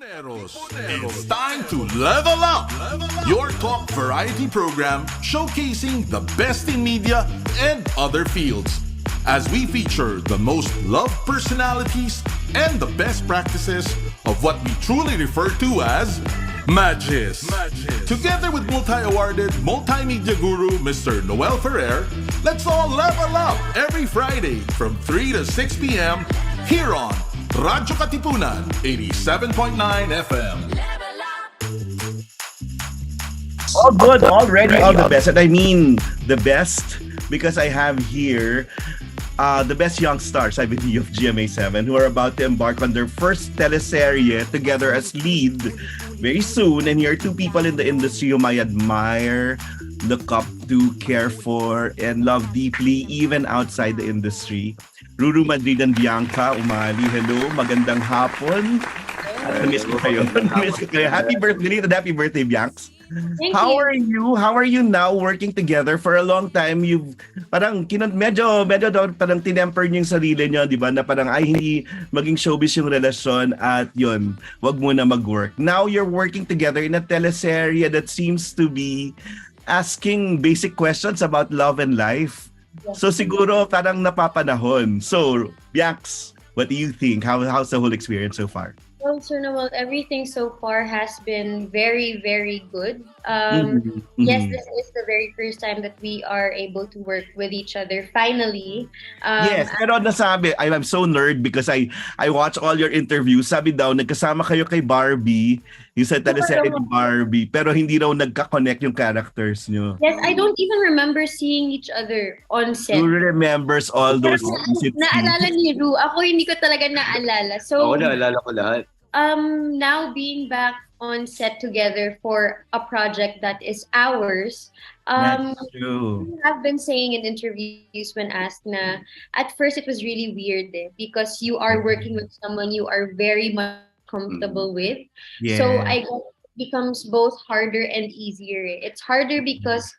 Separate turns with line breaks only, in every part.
It's time to level up! Your talk variety program showcasing the best in media and other fields. As we feature the most loved personalities and the best practices of what we truly refer to as Magis. Together with multi-awarded multimedia guru Mr. Noel Ferrer, let's all level up every Friday from 3 to 6 p.m. here on Radyo Katipunan, 87.9 FM.
All good, already all the best. And I mean the best because I have here the best young stars, I believe, of GMA7 who are about to embark on their first teleserye together as lead very soon. And here are two people in the industry whom I admire, look up to, care for, and love deeply even outside the industry. Ruru, Madrid, and Bianca, Umali. Hello, magandang hapon. Miss ko kayo. Miss ko kayo. Happy birthday and happy birthday, Bianca. How are you? How are you now working together for a long time? You've parang medyo parang tinemper niyo yung sarili niyo, di ba? Na parang ay hindi maging showbiz yung relasyon at yun, wag mo na mag-work. Now you're working together in a teleserye that seems to be asking basic questions about love and life. So siguro parang napapanahon. So, Bianca, what do you think? How's the whole experience so far?
Well, Sir Noel, everything so far has been very, very good. Yes, this is the very first time that we are able to work with each other finally.
Yes, pero nasabi, I'm so nerd because I watch all your interviews. Sabi daw, nagkasama kayo kay Barbie, yung sa teleserye ni Barbie, pero hindi daw nagka-connect yung characters nyo.
Yes, I don't even remember seeing each other on set.
Who remembers all those scenes?
Naalala ni Ru. Ako hindi ko talaga naalala. So,
Ako naalala ko lahat.
Now being back on set together for a project that is ours,
That's true.
I've been saying in interviews when asked na at first it was really weird because you are working with someone you are very much comfortable with.
Yeah.
So I guess it becomes both harder and easier. It's harder because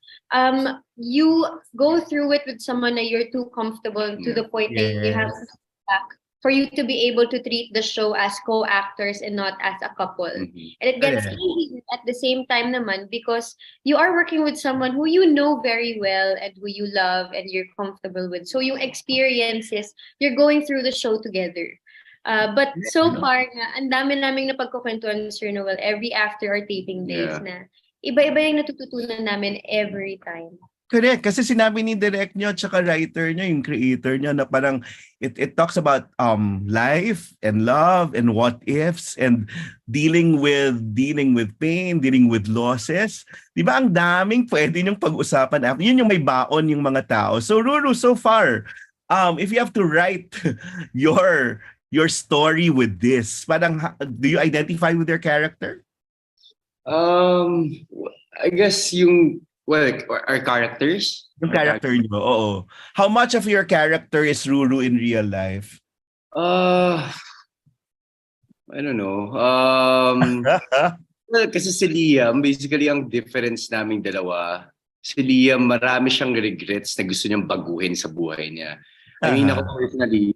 you go through it with someone that you're too comfortable to the point that you have to step back for you to be able to treat the show as co-actors and not as a couple. And it gets easier at the same time naman because you are working with someone who you know very well and who you love and you're comfortable with. So yung experiences, you're going through the show together. But so far, ang dami naming napagkukwentuhan, Sir Noel, every after our taping days na iba-iba yung natututunan namin every time.
Correct. Kasi sinabi ni direct nyo at saka writer nyo, yung creator nyo, na parang it talks about life and love and what ifs and dealing with pain, dealing with losses. Di ba ang daming pwede nyong pag-usapan after. Yun yung may baon yung mga tao. So Ruru, so far, if you have to write your story with this, parang do you identify with your character?
I guess our characters.
Yung character nyo, oo. How much of your character is Ruru in real life?
I don't know. Well, kasi si Liam, basically ang difference naming dalawa, si Liam marami siyang regrets na gusto niyang baguhin sa buhay niya. I mean, ako personally,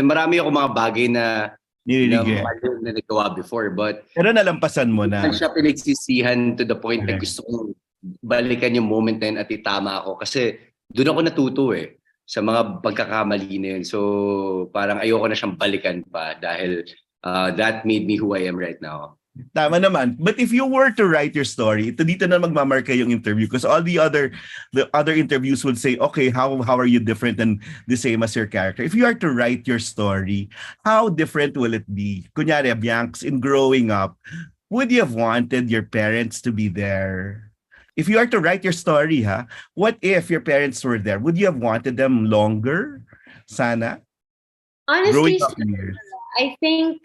marami ako mga bagay na nagawa before, but
pero nalampasan mo na.
Siya pinagsisihan to the point na gusto kong balikan yung moment na yun at itama ako kasi doon ako natuto sa mga pagkakamali na yun. So parang ayoko na siyang balikan pa dahil that made me who I am right now.
Tama naman. But if you were to write your story, dito na magmamarka yung interview because all the other interviews would say, okay, how are you different and the same as your character? If you are to write your story, how different will it be? Kunyari, Bianca, in growing up, would you have wanted your parents to be there? If you are to write your story, what if your parents were there? Would you have wanted them longer? Sana?
Honestly, I think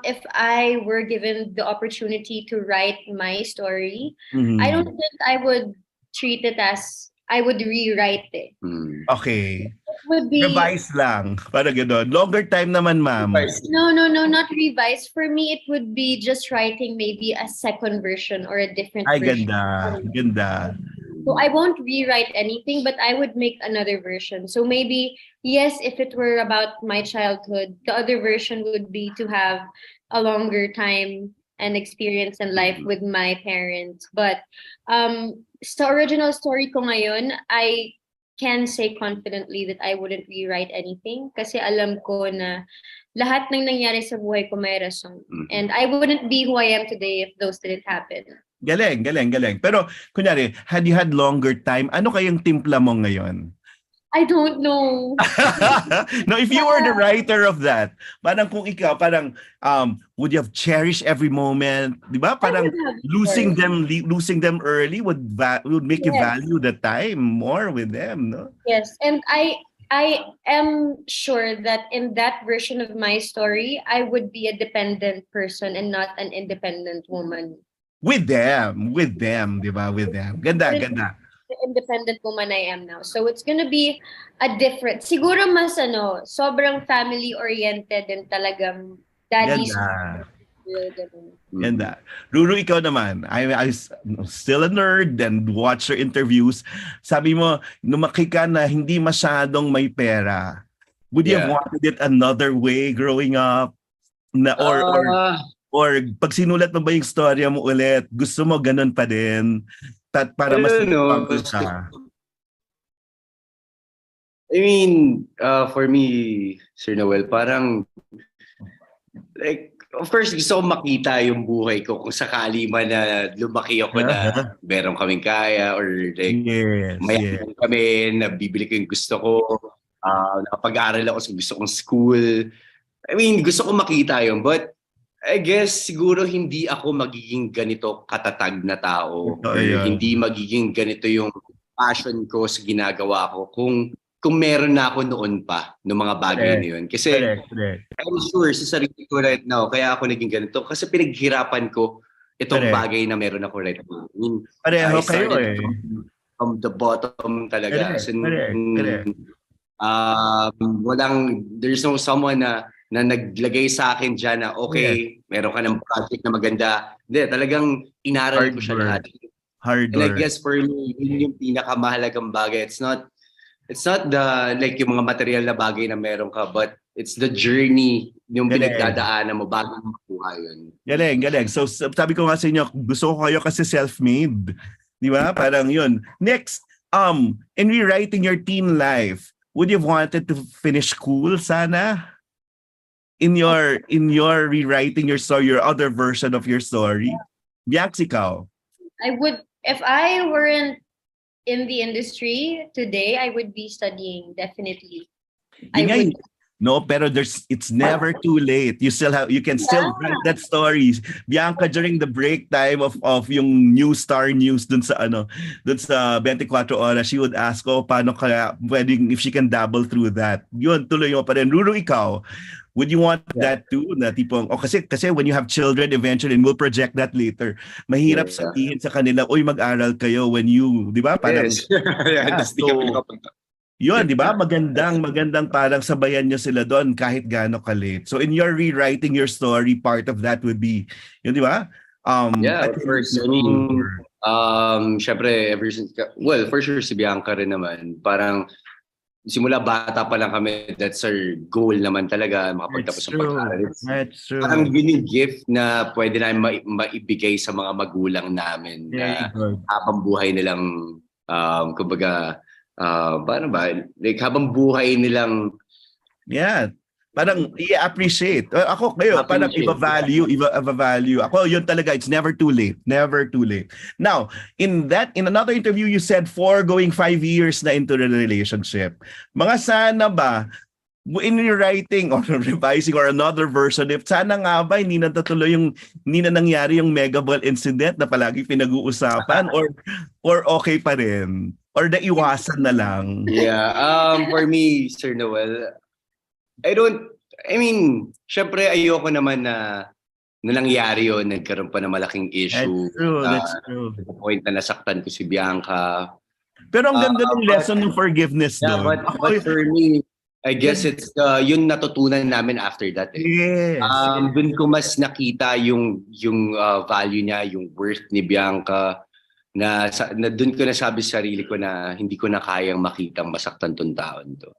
if I were given the opportunity to write my story, I don't think I would treat it as I would rewrite it.
Okay.
It would be
revise lang. Para gano'n. Longer time naman, ma'am.
No, not revise. For me, it would be just writing maybe a second version or a different
Ay,
version.
ganda.
So I won't rewrite anything, but I would make another version. So maybe, yes, if it were about my childhood, the other version would be to have a longer time and experience in life with my parents. But sa original story ko ngayon, I can say confidently that I wouldn't rewrite anything kasi alam ko na lahat ng nangyari sa buhay ko may rason. And I wouldn't be who I am today if those didn't happen.
Galing. Pero, kunyari, had you had longer time, ano kayang timpla mo ngayon?
I don't know.
No, if you were the writer of that, parang kung ikaw, parang, would you have cherished every moment? Di ba? Parang losing them early would make you value the time more with them, no?
Yes, and I am sure that in that version of my story, I would be a dependent person and not an independent woman.
With them, di ba? With them. Ganda.
The independent woman I am now. So it's gonna be a different, siguro mas sobrang family-oriented and talagang daddy's.
Ganda. Ruru, ikaw naman. I still a nerd and watch your interviews. Sabi mo, lumaki ka na hindi masyadong may pera. Would you have wanted it another way growing up? Or pag sinulat mo ba yung storya mo ulit, gusto mo ganun pa din? Para mas siya.
I mean, for me, Sir Noel, parang like, first gusto ko makita yung buhay ko kung sakali man na lumaki ako na meron kaming kaya or like mayaman kami, na bibili ko yung gusto ko, nakapag-aral ako sa gusto kong school. I mean, gusto ko makita yun, but I guess siguro hindi ako magiging ganito katatag na tao. Hindi magiging ganito yung passion ko sa ginagawa ko kung meron na ako noon pa ng mga bagay na yun. Kasi I'm sure sa sarili ko right now, kaya ako naging ganito. Kasi pinaghirapan ko itong bagay na meron ako right now. I mean,
pareho kayo
from the bottom talaga. There's no someone na naglagay sa akin dyan na meron ka ng project na maganda. Hindi, talagang inaral ko siya lahat. And I guess for me, yun yung pinakamahalagang bagay. It's not the like yung mga material na bagay na meron ka, but it's the journey yung pinagdadaanan mo bago makuha yun.
Galing. So sabi ko nga sa inyo, gusto ko kayo kasi self-made. Di ba? Parang yun. Next, in rewriting your teen life, would you have wanted to finish school sana? In your rewriting your story, your other version of your story? Bianca, ikaw?
I would, if I weren't in the industry today, I would be studying, definitely.
No, pero it's never too late. You can still write that story. Bianca, during the break time of yung New Star News dun sa 24 Oras, she would ask, paano kaya pwedeng if she can dabble through that. Yun, tuloy mo pa rin. Ruru, ikaw, would you want that too? Na tipong, kasi when you have children eventually, and we'll project that later, mahirap sabihin sa kanila, mag-aral kayo when you, di ba? Parang, yun, di ba? Magandang parang sabayan nyo sila doon kahit gaano ka-late. So in your rewriting your story, part of that would be, yun, di ba?
Of course. I mean, syempre, for sure si Bianca rin naman. Parang, simula bata pa lang kami, that's our goal naman talaga, makapagtapos ng pag-aaral.
That's true.
Parang yun yung gift na pwede namin maibigay sa mga magulang namin na habang buhay nilang, kumbaga, paano ba? Like, habang buhay nilang
parang i-appreciate. Ako kayo, parang iba-value. Ako, yun talaga, it's never too late. Never too late. Now, in another interview, you said 4 going 5 years na into the relationship. Mga sana ba, in your writing or revising or another version, if sana nga ba, hindi na nangyari yung mega ball incident na palagi pinag-uusapan or okay pa rin? Or naiwasan na lang?
Yeah, for me, Sir Noel, syempre ayoko naman na nangyari yun, nagkaroon pa ng malaking issue.
That's true.
The point na nasaktan ko si Bianca.
Pero ang ganda ng lesson ng forgiveness doon.
But for me, I guess it's yun natutunan namin after that.
Yes.
Dun ko mas nakita yung value niya, yung worth ni Bianca, na doon ko nasabi sa sarili ko na hindi ko na kayang makitang masaktan tong taon to.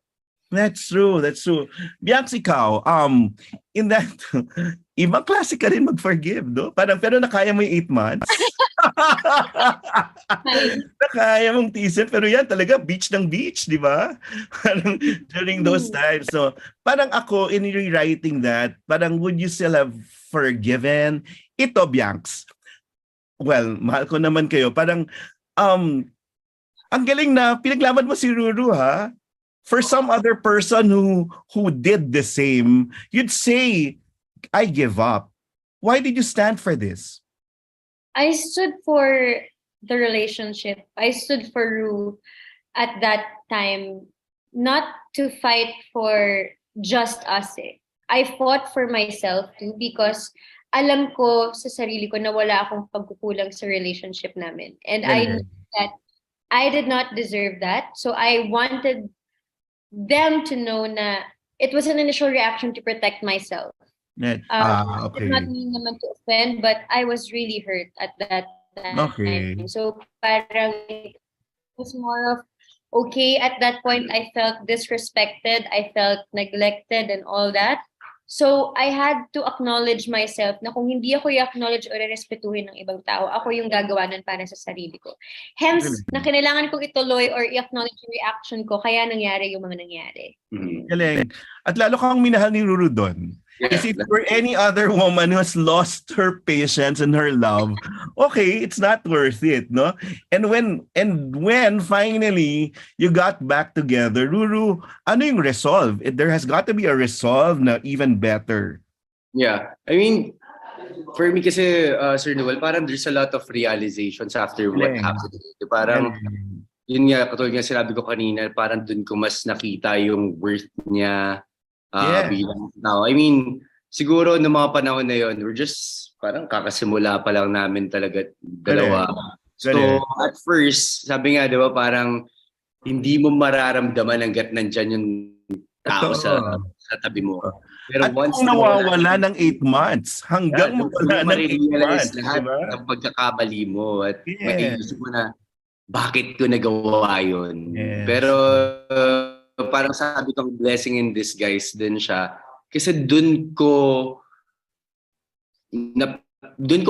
That's true. That's true. Bianca, ikaw, in that, ibang klase ka rin mag-forgive, no? Parang, pero nakaya mo yung 8 months. Nakaya mong tiisin, pero yan talaga, beach ng beach, di ba? Parang during those times. So, parang ako, in rewriting that, parang would you still have forgiven? Ito, Bianca. Well, mahal ko naman kayo. Parang, ang galing na pinaglaban mo si Ruru, ha? For some other person who did the same, you'd say, I give up. Why did you stand for this?
I stood for the relationship. I stood for Ru at that time, not to fight for just us. I fought for myself too because alam ko sa sarili ko na wala akong pagkukulang sa relationship namin. And I knew that I did not deserve that. So I wanted them to know na it was an initial reaction to protect myself.
Okay.
Did not mean naman to offend, but I was really hurt at that time.
Okay.
So parang it was more of, okay, at that point I felt disrespected, I felt neglected and all that. So I had to acknowledge myself na kung hindi ako i-acknowledge o respetuhin ng ibang tao, ako yung gagawa nun para sa sarili ko. Hence, na kinailangan kong ituloy or i-acknowledge yung reaction ko, kaya nangyari yung mga nangyari.
Galing. At lalo kang minahal ni Ruru doon. Kasi if for any other woman who has lost her patience and her love, okay, it's not worth it, no? And when finally you got back together, Ruru, ano yung resolve? There has got to be a resolve na even better.
Yeah. I mean, for me kasi, Sir Noel, parang there's a lot of realizations after what happened. Parang, yun nga, katulad nga sinabi ko kanina, parang dun ko mas nakita yung worth niya bilang tao. I mean, siguro noong mga panahon na yun, we're just parang kakasimula pa lang namin talaga dalawa. So, at first, sabi nga, di ba, parang hindi mo mararamdaman hanggat nandyan yung tao sa tabi mo. Pero
at
once
kung nawawala ng 8 months, hanggang mawala ng 8 months,
lahat
diba?
ng pagkakamali mo at maiisip mo na, bakit ko nagawa yun? Pero parang sabi kong blessing in disguise din siya. Kasi doon ko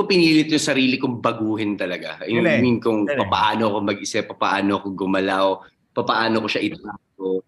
pinilit yung sarili kong baguhin talaga. I mean, kung paano ako mag-isip, paano ako gumalaw, paano ko siya itago.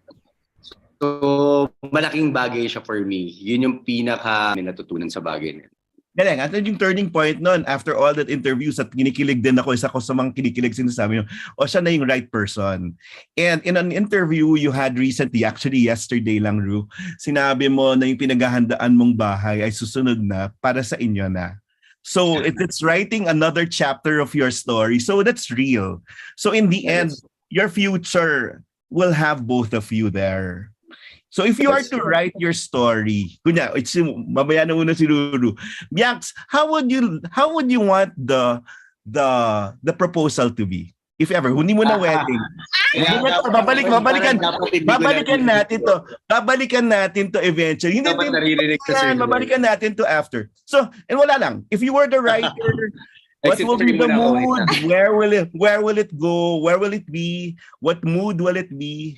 So, malaking bagay siya for me. Yun yung pinaka natutunan sa bagay na yun.
Galing. At yung turning point nun, after all that interviews at kinikilig din ako, isa ko sa mga kinikilig sinasabi nyo, siya na yung right person. And in an interview you had recently, actually yesterday lang, Ru, sinabi mo na yung pinaghahandaan mong bahay ay susunod na para sa inyo na. So it's writing another chapter of your story. So that's real. So in the end, your future will have both of you there. So if you are to write your story, kunya, it's mamaya na muna si Ruru. Bianca, how would you want the proposal to be? If ever, hindi mo na wedding. Babalikan natin to eventually. Hindi babalikan natin to after. So, and wala lang. If you were the writer, what will be the mood? Where will it go? Where will it be? What mood will it be?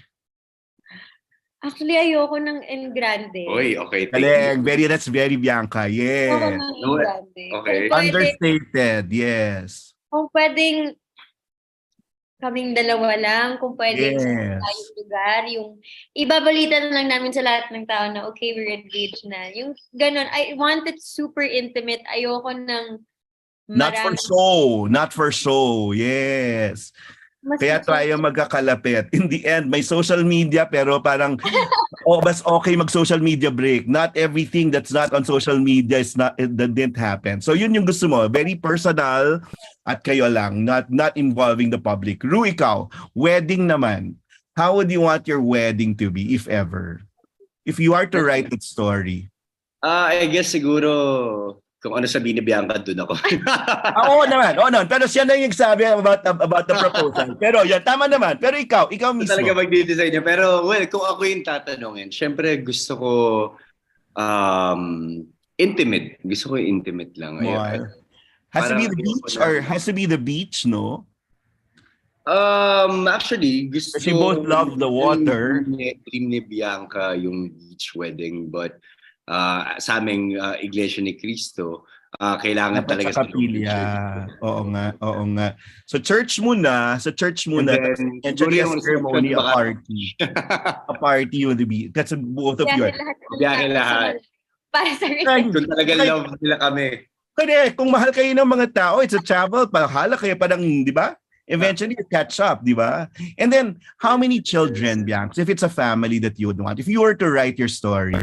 Actually, ayoko ng en grande.
Oy, okay.
That's very Bianca. Yeah.
Ayoko ng en grande.
Okay.
Understated, yes.
Kung pwedeng kaming dalawa lang, kung pwedeng sa tayong lugar, yung ibabalita na lang namin sa lahat ng tao na okay, we're engaged na. Yung ganun, I want it super intimate. Ayoko ng
Not for show. Yes. Kaya tayo magkakalapit. In the end, may social media pero parang mas okay mag-social media break. Not everything that's not on social media that didn't happen. So yun yung gusto mo. Very personal at kayo lang. Not involving the public. Ru, ikaw, wedding naman. How would you want your wedding to be, if ever? If you are to write that story.
I guess siguro kung ano sabihin ni Bianca, doon ako.
Oo naman. Pero siya na yung nagsabi about the proposal. Pero yan, tama naman. Pero ikaw mismo.
Talaga mag-design niya. Pero well, kung ako yung tatanungin, syempre gusto ko intimate. Gusto ko yung intimate lang.
Has to be the beach or has to be the beach, no?
Actually, gusto
Kasi both love the water.
dream ni Bianca yung beach wedding, but sa aming Iglesia ni Cristo, kailangan
Dapat
talaga
sa kapilya. Oo nga, oo nga. So church muna,
And
tapos
then, siguro
eventually a
yung
ceremony, a
baka
party. A party will be, that's both of you.
Biyahe lahat.
Para sa
Kung talaga love nila kami.
Correct. Kung mahal kayo ng mga tao, it's a travel. Pahala kayo parang, di ba? Eventually, you catch up, di ba? And then, how many children, Bianca? If it's a family that you would want, if you were to write your story.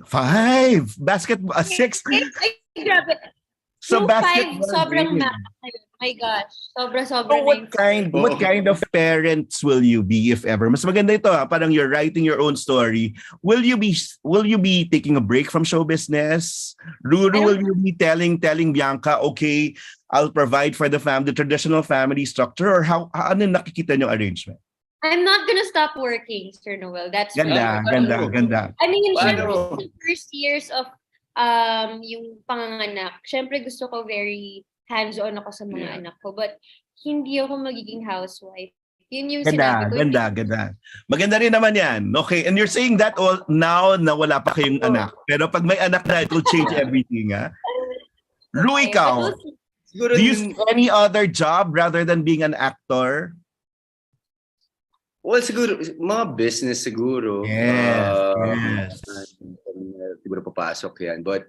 5. Basketball, 6.
Ay, grabe.
So
Yung 5,
basketball.
sobrang
game.
my gosh. Sobra
So
na
what kind of parents will you be if ever? Mas maganda ito, parang you're writing your own story. Will you be taking a break from show business? Ruru, will you be telling Bianca, okay, I'll provide for the traditional family structure, or ano nakikita niyo arrangement?
I'm not gonna stop working, Sir Noel. That's
Ganda.
I mean, syempre,
Paano?
the first years of yung panganganak, syempre gusto ko very hands-on ako sa mga anak ko. But hindi ako magiging housewife. Yun yung sinabi ko.
Ganda. Maganda rin naman yan. Okay, and you're saying that all now na wala pa kayong anak. Pero pag may anak na, it will change everything, ha? Ru, ikaw,
Siguro
do you see any other job rather than being an actor?
Well, siguro, mga business siguro.
Yes.
Siguro papasok yan. But,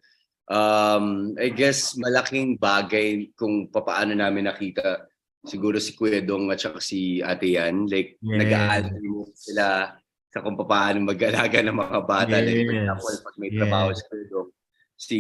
I guess, malaking bagay kung papaano namin nakita siguro si Kuya Dong at saka si Ate Yan. Like, nag-aaral sila sa kung paano mag-alaga ng mga bata. Like, for example, pag may trabaho si Kuya Dong, si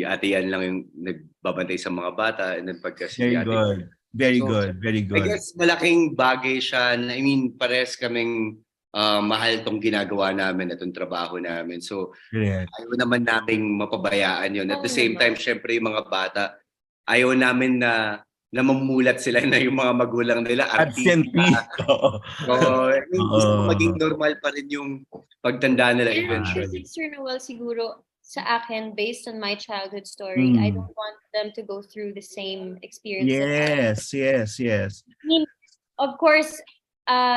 Ate Yan lang yung nagbabantay sa mga bata. And then pagka si Ate Yan,
Very good.
I guess malaking bagay siya. I mean, pares kaming mahal tong ginagawa namin at tong trabaho namin. So, ayaw naman naming mapabayaan yun. At the same time, syempre yung mga bata, ayaw namin na mamulat sila na yung mga magulang nila artista. So, gusto maging normal pa rin yung pagtanda nila eventually.
Sir Noel, siguro, sa akin, based on my childhood story, I don't want them to go through the same experience.
Yes.
I mean, of course,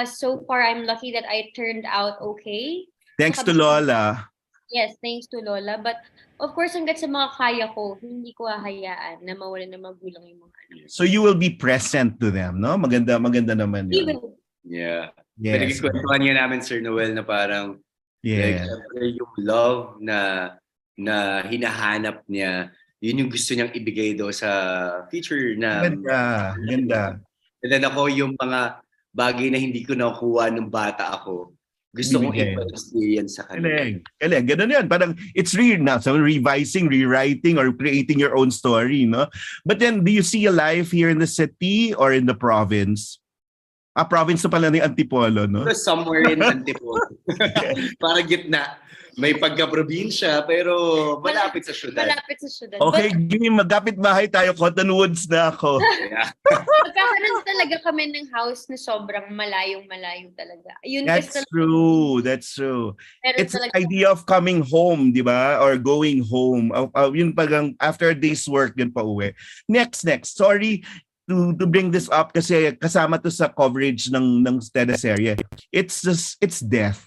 so far I'm lucky that I turned out okay.
Thanks to Lola.
Yes, thanks to Lola. But of course, hanggat sa mga kaya ko, hindi ko hahayaan na mawalan ng magulang yung mga anak.
So you will be present to them, no? Maganda naman yun.
Yeah.
Yes.
Pinag-ikwentuhan niya namin, Sir Noel, na parang like, yung love na hinahanap niya, yun yung gusto niyang ibigay do sa future na
Ganda.
And then ako yung mga bagay na hindi ko nakuha nung bata ako, gusto kong i-experience sa kanila.
Galing. Ganun yan. Parang it's real na. So revising, rewriting, or creating your own story, no? But then, do you see a life here in the city or in the province? Province na pala ni Antipolo, no?
Somewhere in Antipolo. Para gitna. May pagka-probinsya, pero malapit sa syudad.
Okay, magkapit bahay tayo. Cotton Woods na ako.
Magkakaroon talaga kami ng house na sobrang malayong talaga.
That's true. It's the idea of coming home, di ba? Or going home. Yun pagang after a day's work, yun pa uwi. Next. Sorry to bring this up kasi kasama to sa coverage ng teleserye. It's death.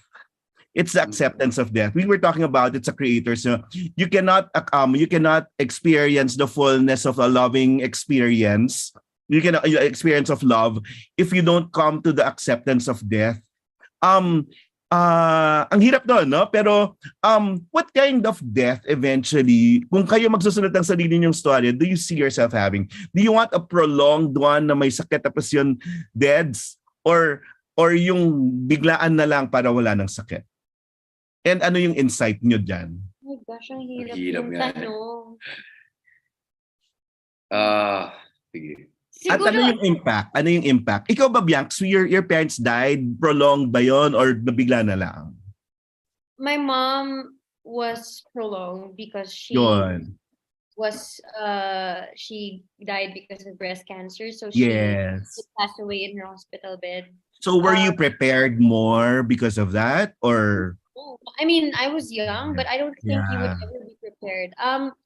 It's the acceptance of death. We were talking about it's a creator, so you cannot experience the fullness of a loving experience. You cannot experience of love if you don't come to the acceptance of death. Ang hirap doon, no? Pero what kind of death eventually, kung kayo magsusunod ng sarili niyong story, do you see yourself having? Do you want a prolonged one na may sakit tapos yun deads, or yung biglaan na lang para wala ng sakit? And ano yung insight nyo dyan?
Oh my gosh, ang hirap yung tanong.
Sige.
At ano yung impact? Ikaw ba, Bianca, so your parents died, prolonged ba yun, or nabigla na lang?
My mom was prolonged because she died because of breast cancer. So she passed away in her hospital bed.
So were you prepared more because of that, or?
I mean, I was young, but I don't think you would ever be prepared.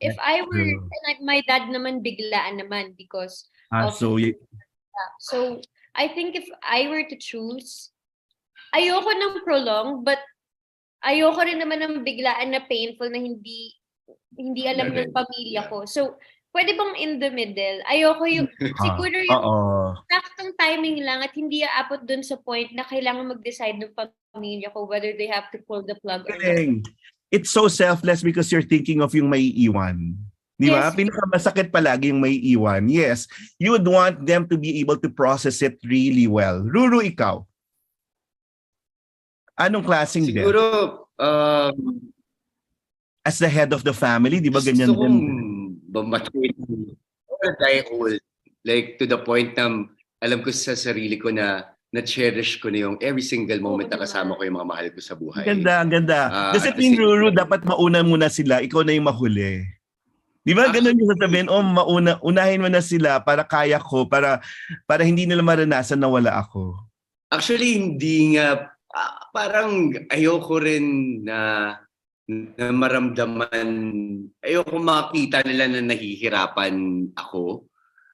If I were, like, my dad naman biglaan naman because
so
I think if I were to choose, ayoko ng prolong, but ayoko rin naman ng biglaan na painful na hindi alam ng pamilya ko. So, pwede bang in the middle? Ayoko yung, siguro yung saktong timing lang at hindi aabot dun sa point na kailangan mag-decide ng pamilya ko whether they have to pull the plug or not.
It's so selfless because you're thinking of yung may iwan. Di ba?
Yes.
Pinakamasakit palagi yung may iwan. Yes, you would want them to be able to process it really well. Ruru, ikaw? Anong klaseng
Siguro,
as the head of the family, di ba ganyan
gusto kong
din?
matuloy or die old. Like to the point na alam ko sa sarili ko na na-cherish ko na yung every single moment na kasama ko yung mga mahal ko sa buhay.
Ganda, ganda. Does it mean, Ruru, dapat mauna muna sila, ikaw na yung mahuli? Di ba ganun yung sasabihin, unahin mo na sila para kaya ko, para hindi nila maranasan na wala ako? Actually,
hindi nga, parang ayoko rin na maramdaman, ayoko makita nila na nahihirapan ako.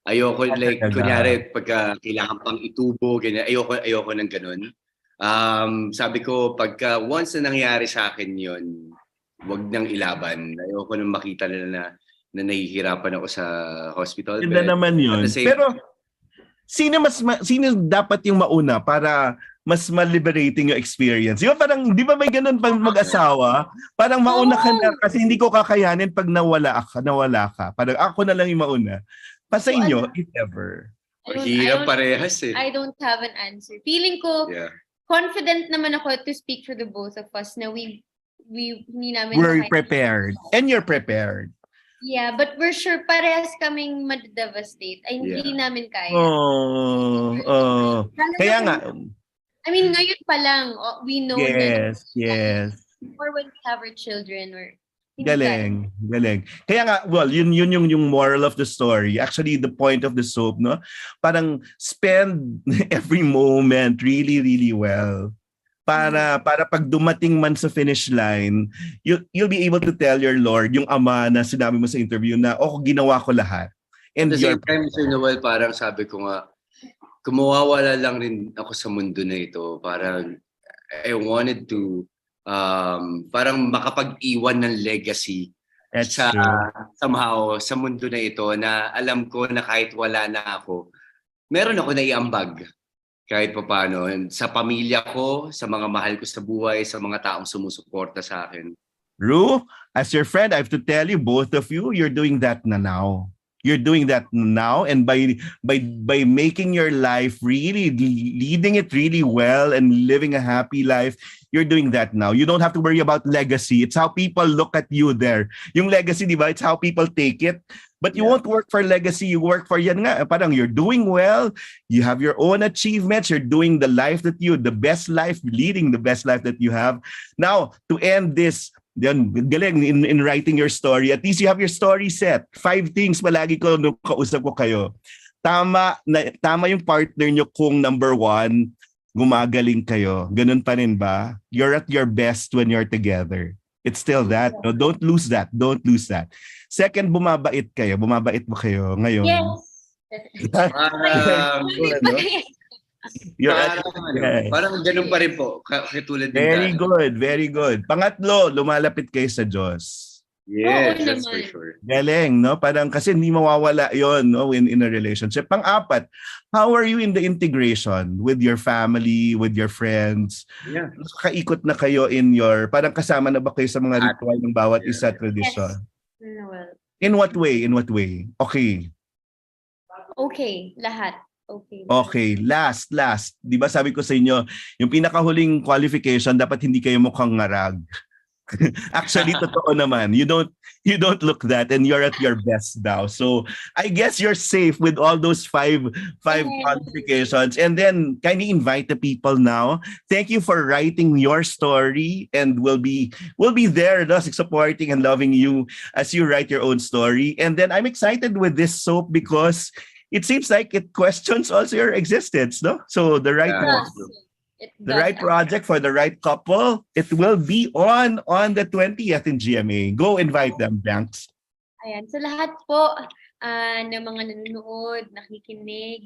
Ayoko like, kunyari, pagka kailangan pang itubo, ganyan, ayoko ng ganun. Sabi ko, pagka once na nangyari sa akin yon, wag nang ilaban. Ayoko nang makita nila na nahihirapan ako sa hospital bed.
Ganda naman yun. Pero, sino dapat yung mauna para mas ma-liberating yung experience? Di ba may ganun pag mag-asawa? Parang mauna ka na kasi hindi ko kakayanin pag nawala ka. Parang ako na lang yung mauna. Pa sa inyo, if ever.
Hirap parehas eh.
I don't have an answer. Feeling ko, confident naman ako to speak for the both of us na we're
prepared. And you're prepared.
Yeah, but we're sure parehas kaming madedevastate. Ay, hindi namin kaya.
Kaya nga.
I mean, ngayon pa lang, we know
yes.
Or when we have our children or
galing. Kaya nga, well, yun yung moral of the story. Actually, the point of the soap, no? Parang spend every moment really, really well. Para pag dumating man sa finish line, you'll be able to tell your Lord, yung Ama na sinabi mo sa interview na, ginawa ko lahat.
And at the same time, Sir Noel, parang sabi ko nga, kung mawawala lang rin ako sa mundo na ito, parang I wanted to parang makapag-iwan ng legacy somehow sa mundo na ito na alam ko na kahit wala na ako, meron ako na iambag kahit paano sa pamilya ko, sa mga mahal ko sa buhay, sa mga taong sumusuporta sa akin.
Ru, as your friend, I have to tell you, both of you, you're doing that na now. You're doing that now, and by making your life really, leading it really well and living a happy life, you're doing that now. You don't have to worry about legacy. It's how people look at you there. Yung legacy, di ba? It's how people take it. But you won't work for legacy. You work for yan nga. Parang you're doing well. You have your own achievements. You're doing the best life, leading the best life that you have. Now, to end this, yan, galing in writing your story. At least you have your story set. 5 things palagi ko nung kausap ko kayo. Tama yung partner nyo kung number 1, gumagaling kayo. Ganun pa rin ba? You're at your best when you're together. It's still that. No, don't lose that. Second, bumabait kayo. Bumabait mo kayo ngayon.
Yes.
Parang ganun pa rin po. Katulad din
Very good. Pangatlo, lumalapit kayo sa Diyos.
Yes, that's for sure.
Galing, no? Parang kasi hindi mawawala yon, no, in a relationship. Pang-apat, how are you in the integration with your family, with your friends?
Yeah.
Kaikot na kayo parang kasama na ba kayo sa mga ritual ng bawat isa tradition?
Yes. Well,
In what way? Okay,
lahat.
Okay, last. Di ba sabi ko sa inyo, yung pinakahuling qualification, dapat hindi kayo mukhang ngarag. Actually, totoo naman. You don't look that, and you're at your best now. So I guess you're safe with all those five qualifications. And then kindly invite the people now. Thank you for writing your story, and we'll be there, supporting and loving you as you write your own story. And then I'm excited with this soap because it seems like it questions also your existence, no? So the right project for the right couple, it will be on the 20th in GMA. Go invite them, Bianca.
Ayan, sa lahat po ng mga nanonood, nakikinig,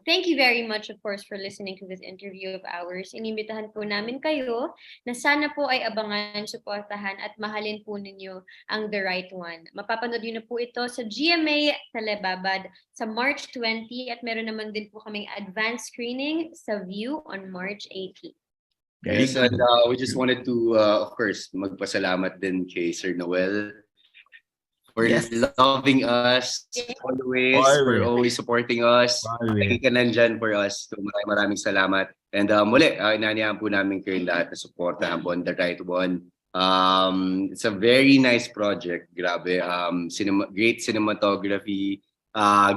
Thank you very much, of course, for listening to this interview of ours. Inimbitahan po namin kayo na sana po ay abangan, suportahan at mahalin po ninyo ang The Right One. Mapapanood nyo na po ito sa GMA Telebabad sa March 20 at meron naman din po kaming advanced screening sa View on March 18.
Yes, and we just wanted to, of course, magpasalamat din kay Sir Noel for loving us always, for always supporting us. Lagi ka nandyan for us. So maraming salamat. And muli, inanihan po namin kayo lahat na supportahan po on The Right One. It's a very nice project. Grabe. Great cinematography,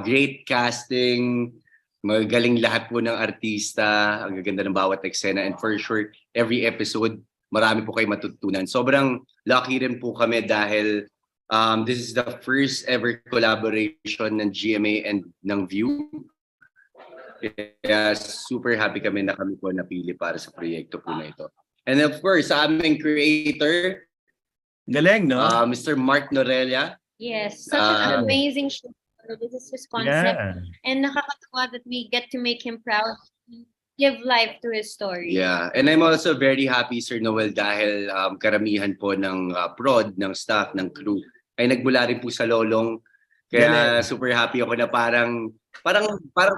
great casting, magaling lahat po ng artista, ang gaganda ng bawat eksena. And for sure, every episode, marami po kayo matutunan. Sobrang lucky rin po kami dahil this is the first ever collaboration ng GMA and ng View. Kaya super happy kami na kami po napili para sa proyekto po na ito. And of course, sa aming creator,
Galing, no?
Mr. Mark Norella.
Yes, such an amazing show. This is his concept.
Yeah.
And nakakatuwa that we get to make him proud. Give life to his story.
Yeah, and I'm also very happy, Sir Noel, dahil karamihan po ng prod, ng staff, ng crew, ay nagmula rin po sa Lolong. Kaya super happy ako na parang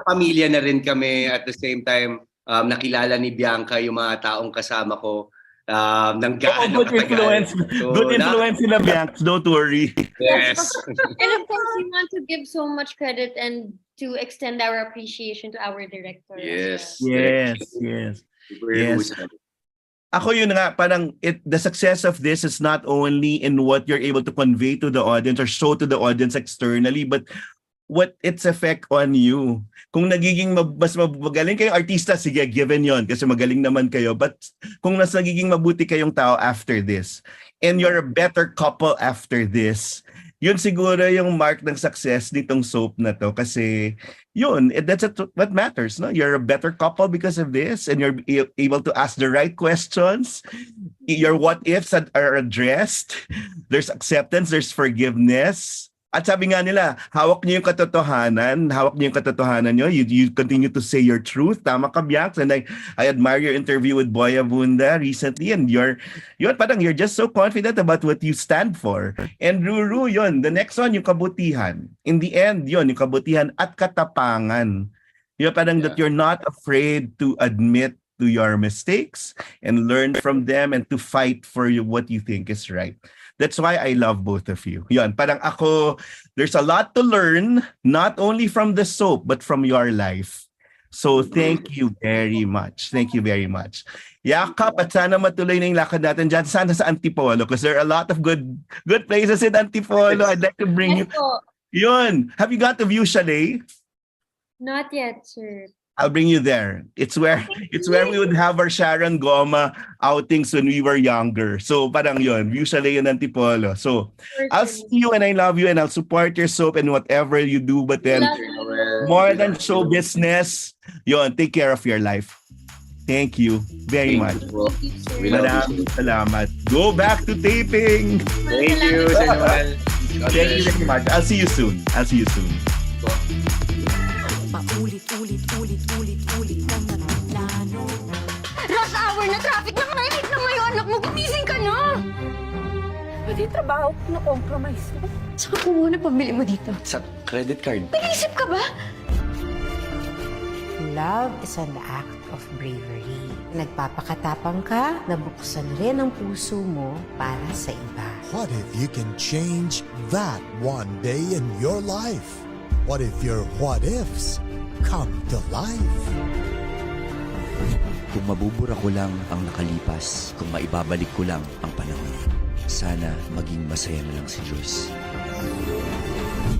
pamilya na rin kami. At the same time, nakilala ni Bianca yung mga taong kasama ko ng gaano katagal.
Good influence sila, Bianca. Don't worry.
Yes.
And of course, we want to give so much credit and to extend our appreciation to our director.
Yes.
Yes. Ako yun nga, parang the success of this is not only in what you're able to convey to the audience or show to the audience externally, but what its effect on you. Kung nagiging mas magaling kayong artista, sige, given yon kasi magaling naman kayo. But kung nagiging mabuti kayong tao after this, and you're a better couple after this, yun siguro yung mark ng success nitong soap na to. Kasi yun, that's what matters. No? You're a better couple because of this, and you're able to ask the right questions. Your what ifs are addressed. There's acceptance, there's forgiveness. At sabi nga nila, hawak niyo yung katotohanan nyo. You continue to say your truth. Tama ka, Bianca. And I admire your interview with Boya Bunda recently, and you're just so confident about what you stand for. And Ruru, yun. The next one, yung kabutihan. In the end, yun, yung kabutihan at katapangan. That you're not afraid to admit to your mistakes and learn from them and to fight for what you think is right. That's why I love both of you. Yun, parang ako, there's a lot to learn, not only from the soap, but from your life. So thank you very much. Thank you very much. Yakap, at sana matuloy na yung lakad natin dyan. Sana sa Antipolo, because there are a lot of good places in Antipolo. I'd like to bring you. Yun. Have you got to View Chalet?
Not yet, sir.
I'll bring you there. It's where we would have our Sharon Goma outings when we were younger. So parang yun, View Chalet in Antipolo. So I'll see you and I love you and I'll support your soap and whatever you do. But then more than show business, yun, take care of your life. Thank you very much. Maraming salamat. Go back to taping.
Thank you, Sir Noel.
Thank you very much. I'll see you soon.
Paulit-ulit naman ang plano. Rush hour na traffic na ngayon na ngayon, anak mo, gumising ka na! Pwede trabaho ko na compromise mo. Saan ko muna pambili mo dito?
Sa credit card.
Nag-iisip ka ba?
Love is an act of bravery. Nagpapakatapang ka, nabuksan rin ang puso mo para sa iba.
What if you can change that one day in your life? What if your what-ifs come to life?
Kung mabubura ko lang ang nakalipas, kung maibabalik ko lang ang panahon, sana maging masaya na lang si Joyce.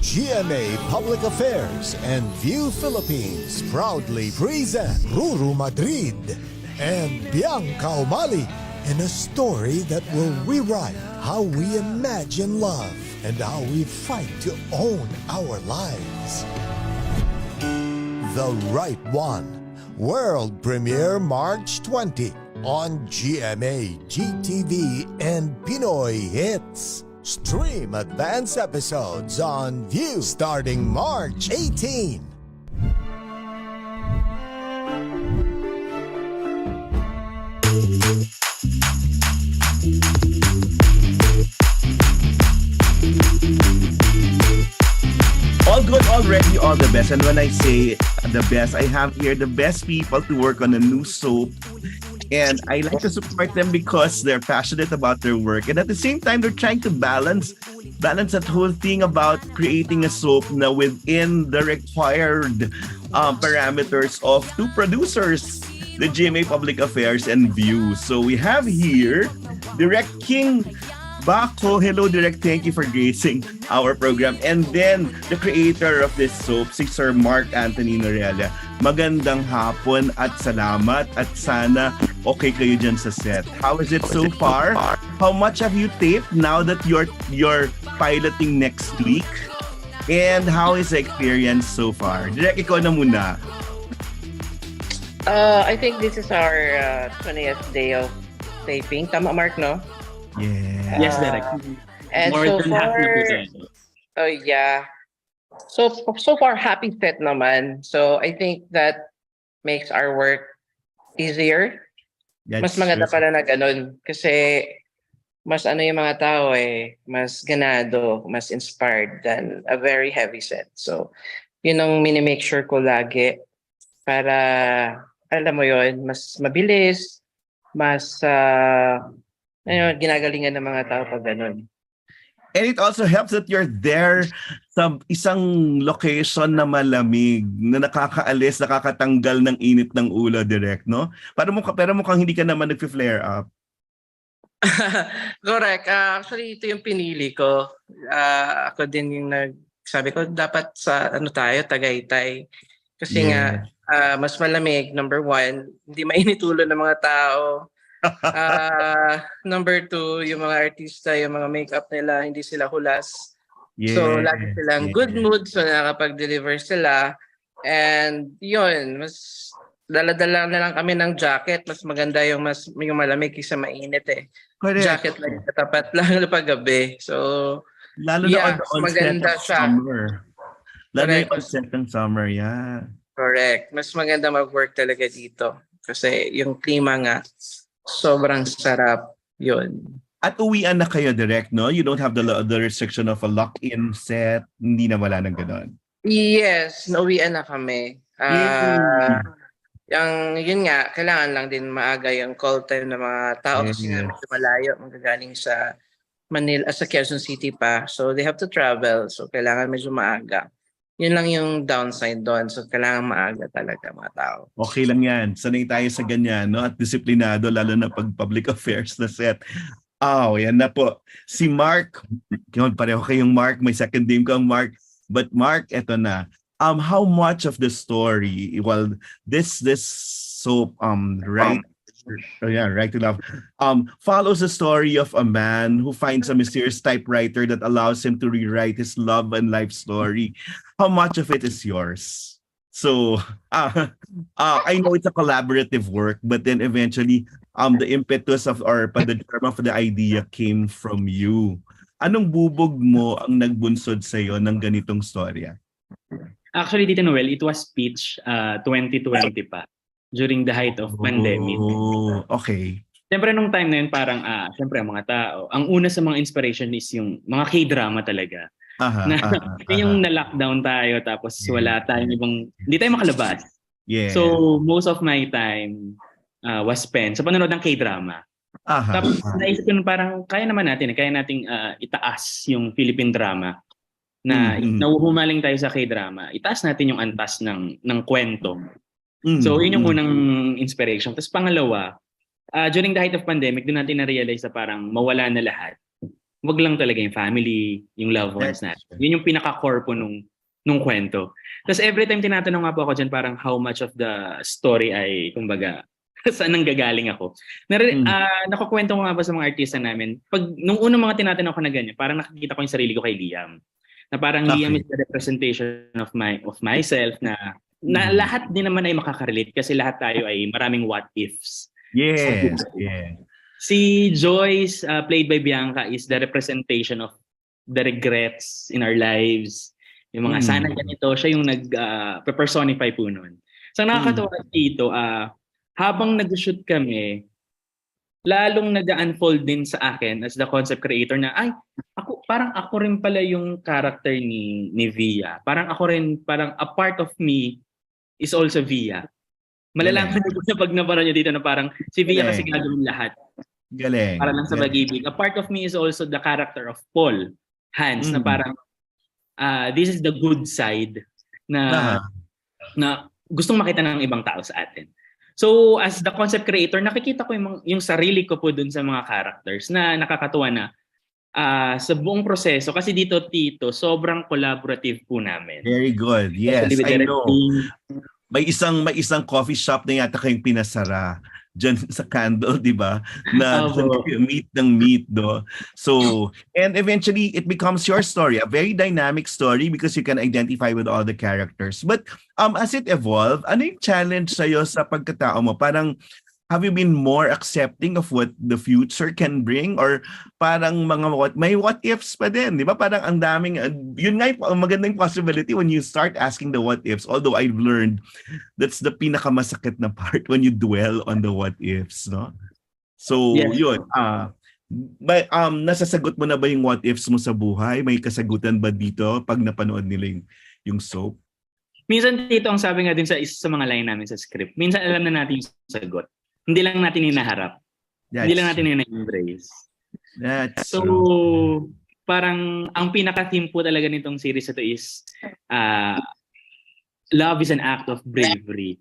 GMA Public Affairs and View Philippines proudly present Ruru Madrid and Bianca Umali in a story that will rewrite how we imagine love and how we fight to own our lives. The Right One, world premiere March 20 on GMA, GTV, and Pinoy Hits. Stream advance episodes on View starting March 18.
already all the best. And when I say the best, I have here the best people to work on a new soap. And I like to support them because they're passionate about their work. And at the same time, they're trying to balance that whole thing about creating a soap na within the required parameters of two producers, the GMA Public Affairs and View. So we have here Direct King Baco. Hello, Direct. Thank you for gracing our program. And then the creator of this soap, si Sir Mark Anthony Norella. Magandang hapon at salamat at sana okay kayo dyan sa set. How is it so far? How much have you taped now that you're piloting next week? And how is the experience so far? Direct, ikaw na muna.
I think this is our 20th day of taping. Tama, Mark, no?
Yeah.
Yes, direct.
And
More
so
than half
far,
na po tayo.
oh yeah. So far, happy set naman. So I think that makes our work easier. Mas maganda pala na ganun. Kasi mas ano yung mga tao mas ganado, mas inspired than a very heavy set. So yun ang mini-make sure ko lagi para, alam mo yun, mas mabilis, mas ginagalingan ng mga tao pag ganun.
And it also helps that you're there sa isang location na malamig, na nakakaalis, nakakatanggal ng init ng ulo, Direct, no? Pero mukhang hindi ka naman nag-flare up.
Correct. Actually, ito yung pinili ko. Ako din yung sabi ko, dapat sa Tagaytay. Kasi nga, mas malamig, number one. Hindi mainit ulo ng mga tao. Number two, yung mga artista, yung mga makeup nila, hindi sila hulas. So, lagi silang good mood. So, nakapag-deliver sila. And yun, mas dala-dala na lang kami ng jacket. Mas maganda yung malamig kaysa mainit
Correct.
Jacket lang katapat lang pag gabi. So,
lalo na on
maganda siya.
Summer. Lalo na yung set ng summer, yeah.
Correct. Mas maganda mag-work talaga dito. Kasi yung klima nga, sobrang sarap yun.
At uwian na kayo, Direct, no? You don't have the restriction of a lock-in set. Hindi na wala ng ganon.
Yes, nauwian na kami. Yun nga, kailangan lang din maaga yung call time ng mga tao kasi nga medyo malayo, magagaling sa Manila, sa Quezon City pa. So they have to travel. So kailangan medyo maaga. Yun lang yung downside doon. So kailangan maaga talaga mga tao.
Okay lang yan. Sanay tayo sa ganyan, no? At disiplinado, lalo na pag public affairs na set. Yan na po. Si Mark, pareho kayong Mark, may second name kang Mark. But Mark, eto na. How much of the story, well, this soap, Right to Love, follows the story of a man who finds a mysterious typewriter that allows him to rewrite his love and life story. How much of it is yours? So, I know it's a collaborative work, but then eventually, the impetus the germ of the idea came from you. Anong bubog mo ang nagbunsod sa'yo ng ganitong storya?
Actually, dito Noel, it was pitch 2020 pa. During the height of pandemic.
Oh, okay.
Siyempre nung time na yun parang, siyempre ang mga tao, ang una sa mga inspiration is yung mga K-drama talaga. Yung na-lockdown tayo tapos wala tayong hindi tayo makalabas.
Yeah.
So most of my time was spent sa panonood ng K-drama. Tapos naisip ko parang kaya nating itaas yung Philippine drama na nahuhumaling tayo sa K-drama. Itaas natin yung antas ng kwento. So yun yung unang inspiration. Tapos pangalawa, during the height of pandemic, doon natin na-realize na parang mawala na lahat. Wag lang talaga yung family, yung loved ones natin. Yun yung pinaka-core po nung kwento. Tapos every time tinatanong nga po ako dyan parang how much of the story ay, kumbaga, saan nang gagaling ako. Nakukwento ko nga ba sa mga artista namin, nung unang mga tinatanong ko na ganyan, parang nakikita ko yung sarili ko kay Liam. Na parang Liam is the representation of myself na lahat din naman ay makakarelate kasi lahat tayo ay maraming what ifs.
Yes,
Si Joyce, played by Bianca, is the representation of the regrets in our lives. Yung mga sana ganito, siya yung nag-personify po nun. So nakakatawa dito, habang nag-shoot kami, lalong nag-unfold din sa akin as the concept creator na ay parang ako rin pala yung character ni Via. Parang ako rin, parang a part of me is also Via. Malalaman ko sa pag naparoon nyo dito na parang si Via kasi gagawin lahat.
Galing.
Para lang sa pag-ibig. A part of me is also the character of Paul Hans na parang this is the good side na gustong makita ng ibang tao sa atin. So as the concept creator, nakikita ko yung sarili ko po dun sa mga characters na nakakatuwa na sa buong proseso. Kasi dito, Tito, sobrang collaborative po namin.
Very good. Yes, I know. May isang coffee shop na yata kayong pinasara dyan sa Candle, di ba? Na meet ng meet, do. So, and eventually, it becomes your story. A very dynamic story because you can identify with all the characters. But as it evolved, ano yung challenge sa'yo sa pagkatao mo? Parang, have you been more accepting of what the future can bring? Or parang may what ifs pa din, di ba? Parang ang daming, yun nga yung magandang possibility when you start asking the what ifs. Although I've learned that's the pinakamasakit na part when you dwell on the what ifs, no? So, yun. But, nasasagot mo na ba yung what ifs mo sa buhay? May kasagutan ba dito pag napanood nila yung soap?
Minsan, Tito, ang sabi nga din sa isa sa mga line namin sa script, minsan alam na natin yung sagot. Hindi lang natin hinaharap. Hindi lang natin hina-embrace. So, parang ang pinaka-theme po talaga nitong series ito is love is an act of bravery.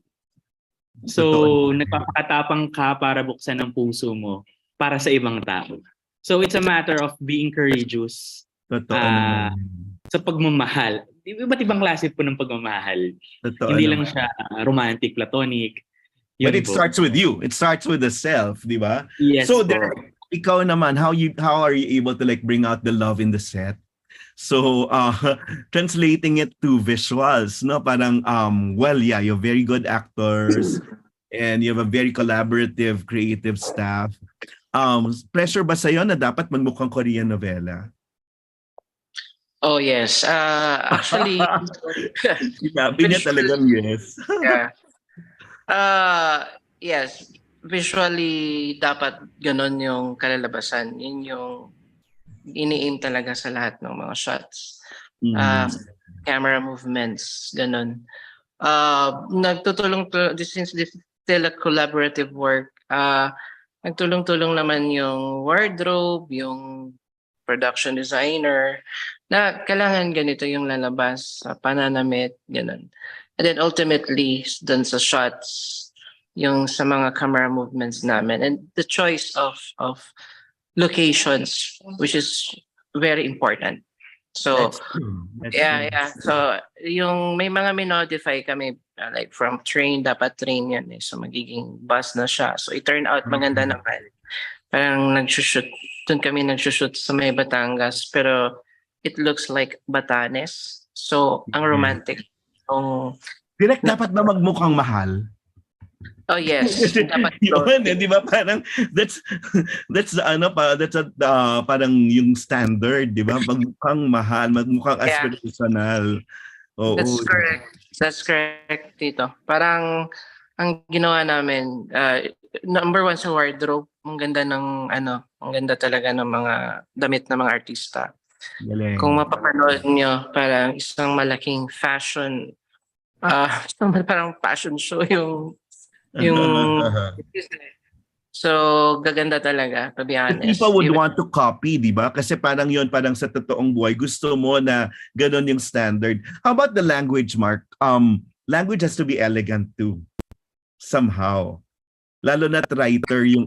So, nagpapakatapang ka para buksan ang puso mo para sa ibang tao. So, it's a matter of being courageous sa pagmamahal. Iba't ibang klase po ng pagmamahal. Hindi lang siya romantic, platonic.
But it starts with you. It starts with the self, di ba?
Yes.
So ikaw naman, how are you able to like bring out the love in the set? So translating it to visuals, no? Parang you're very good actors and you have a very collaborative, creative staff. Pressure ba sa'yo na dapat magmukhang Korean novela?
Oh yes. Actually,
sinabi niya talagang yes.
Yeah. Yes, visually dapat ganon yung kalalabasan. Yun yung ini-aim talaga sa lahat ng mga shots. Camera movements, ganon. Nagtutulong since this is still a collaborative work, nagtulong-tulong naman yung wardrobe, yung production designer, na kailangan ganito yung lalabas sa pananamit, ganon. And then ultimately, dun sa shots, yung sa mga camera movements namin, and the choice of locations, which is very important. So,
That's
yeah. So, yung may mga minodify kami, like from train, dapat train yan eh. So, magiging bus na siya. So, it turned out maganda naman. Parang dun kami nagsushoot sa may Batangas, pero it looks like Batanes. So, ang romantic.
Direct dapat ba magmukhang mahal?
Oh yes, dapat
yun, di ba? Parang that's parang yung standard, di ba? Magmukhang mahal, magmukhang aspirational.
That's correct, Tito. Parang ang ginawa namin, number one sa wardrobe, ang ganda talaga ng mga damit ng mga artista.
Galing.
Kung mapapanood nyo, parang isang malaking fashion, parang fashion show yung so gaganda talaga, to be honest.
People would want to copy, di ba? Kasi parang yun, parang sa totoong buhay, gusto mo na ganun yung standard. How about the language, Mark? Language has to be elegant too. Somehow. Lalo na writer yung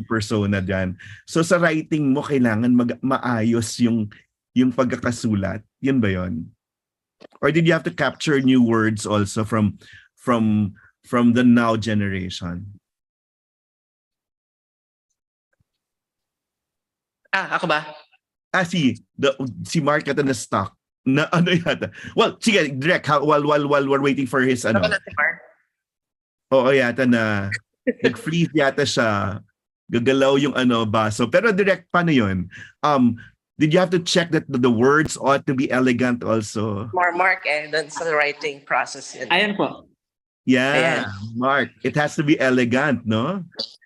persona diyan. So sa writing mo kailangan maayos yung pagkakasulat. Yun ba yun? Or did you have to capture new words also from the now generation?
Ako ba?
Si Mark yata na stock. Na ano yata? Well, sige, direct while we're waiting for his ano.
Si Mark?
Oo, yata na nag-freeze yata siya. Gagalaw yung baso. Pero direct, paano yun? Did you have to check that the words ought to be elegant also?
Mark, dun sa writing process yun.
Ayan po.
Yeah, Mark. It has to be elegant, no?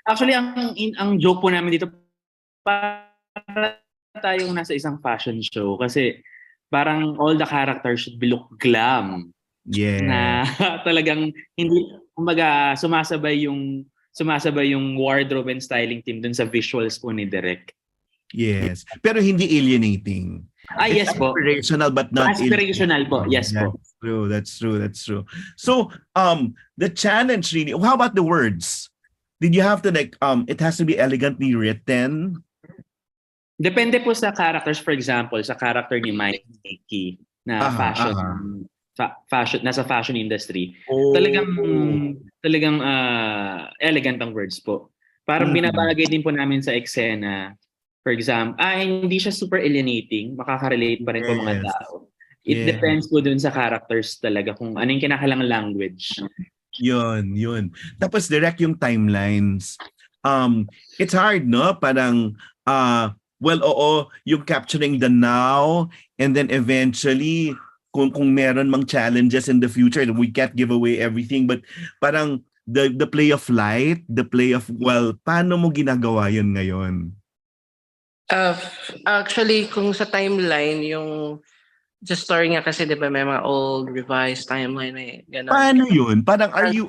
Actually, ang joke po namin dito, para tayong nasa isang fashion show kasi parang all the characters should be look glam. Na talagang hindi, kumbaga, sumasabay yung wardrobe and styling team dun sa visuals po ni Direk.
Yes. Pero hindi alienating.
Yes po.
Aspirational but not
aspirational po. Yes po.
That's true. So, the challenge really, how about the words? Did you have to it has to be elegantly written?
Depende po sa characters. For example, sa character ni Mikey na fashion, nasa fashion industry. Talagang elegant ang words po. Parang binabagay din po namin sa eksena. For example, hindi siya super alienating, makaka-relate pa rin po mga tao. It depends po dun sa characters talaga kung ano yung kinakailangan language.
Yun. Tapos direct yung timelines. It's hard, no? Parang, yung capturing the now and then eventually kung meron mang challenges in the future, we can't give away everything, but parang the play of light, the play of, paano mo ginagawa yun ngayon?
Actually, kung sa timeline, yung just story nga kasi 'di ba may mga old revised timeline may ganun.
Paano yun? Parang are you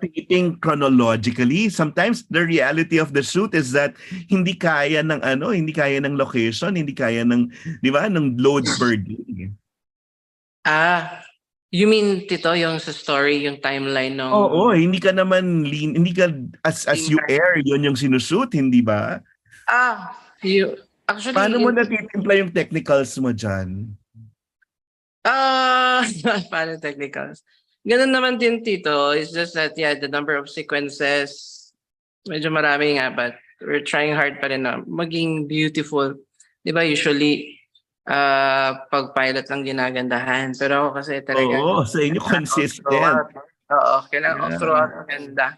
taping chronologically? Sometimes the reality of the shoot is that hindi kaya ng location, hindi kaya ng, 'di ba, ng load per day.
You mean Tito yung sa story, yung timeline ng
hindi ka naman hindi ka as you air yun yung sinushoot, hindi ba?
Actually,
paano mo natitimpla yung technicals mo dyan?
Paano technicals? Ganun naman din, Tito. It's just that, the number of sequences, medyo marami nga, but we're trying hard pa rin na maging beautiful. Di ba, usually, pag pilot lang ginagandahan. Pero ako kasi talaga...
sa inyo consistent.
Kailangan throughout ganda.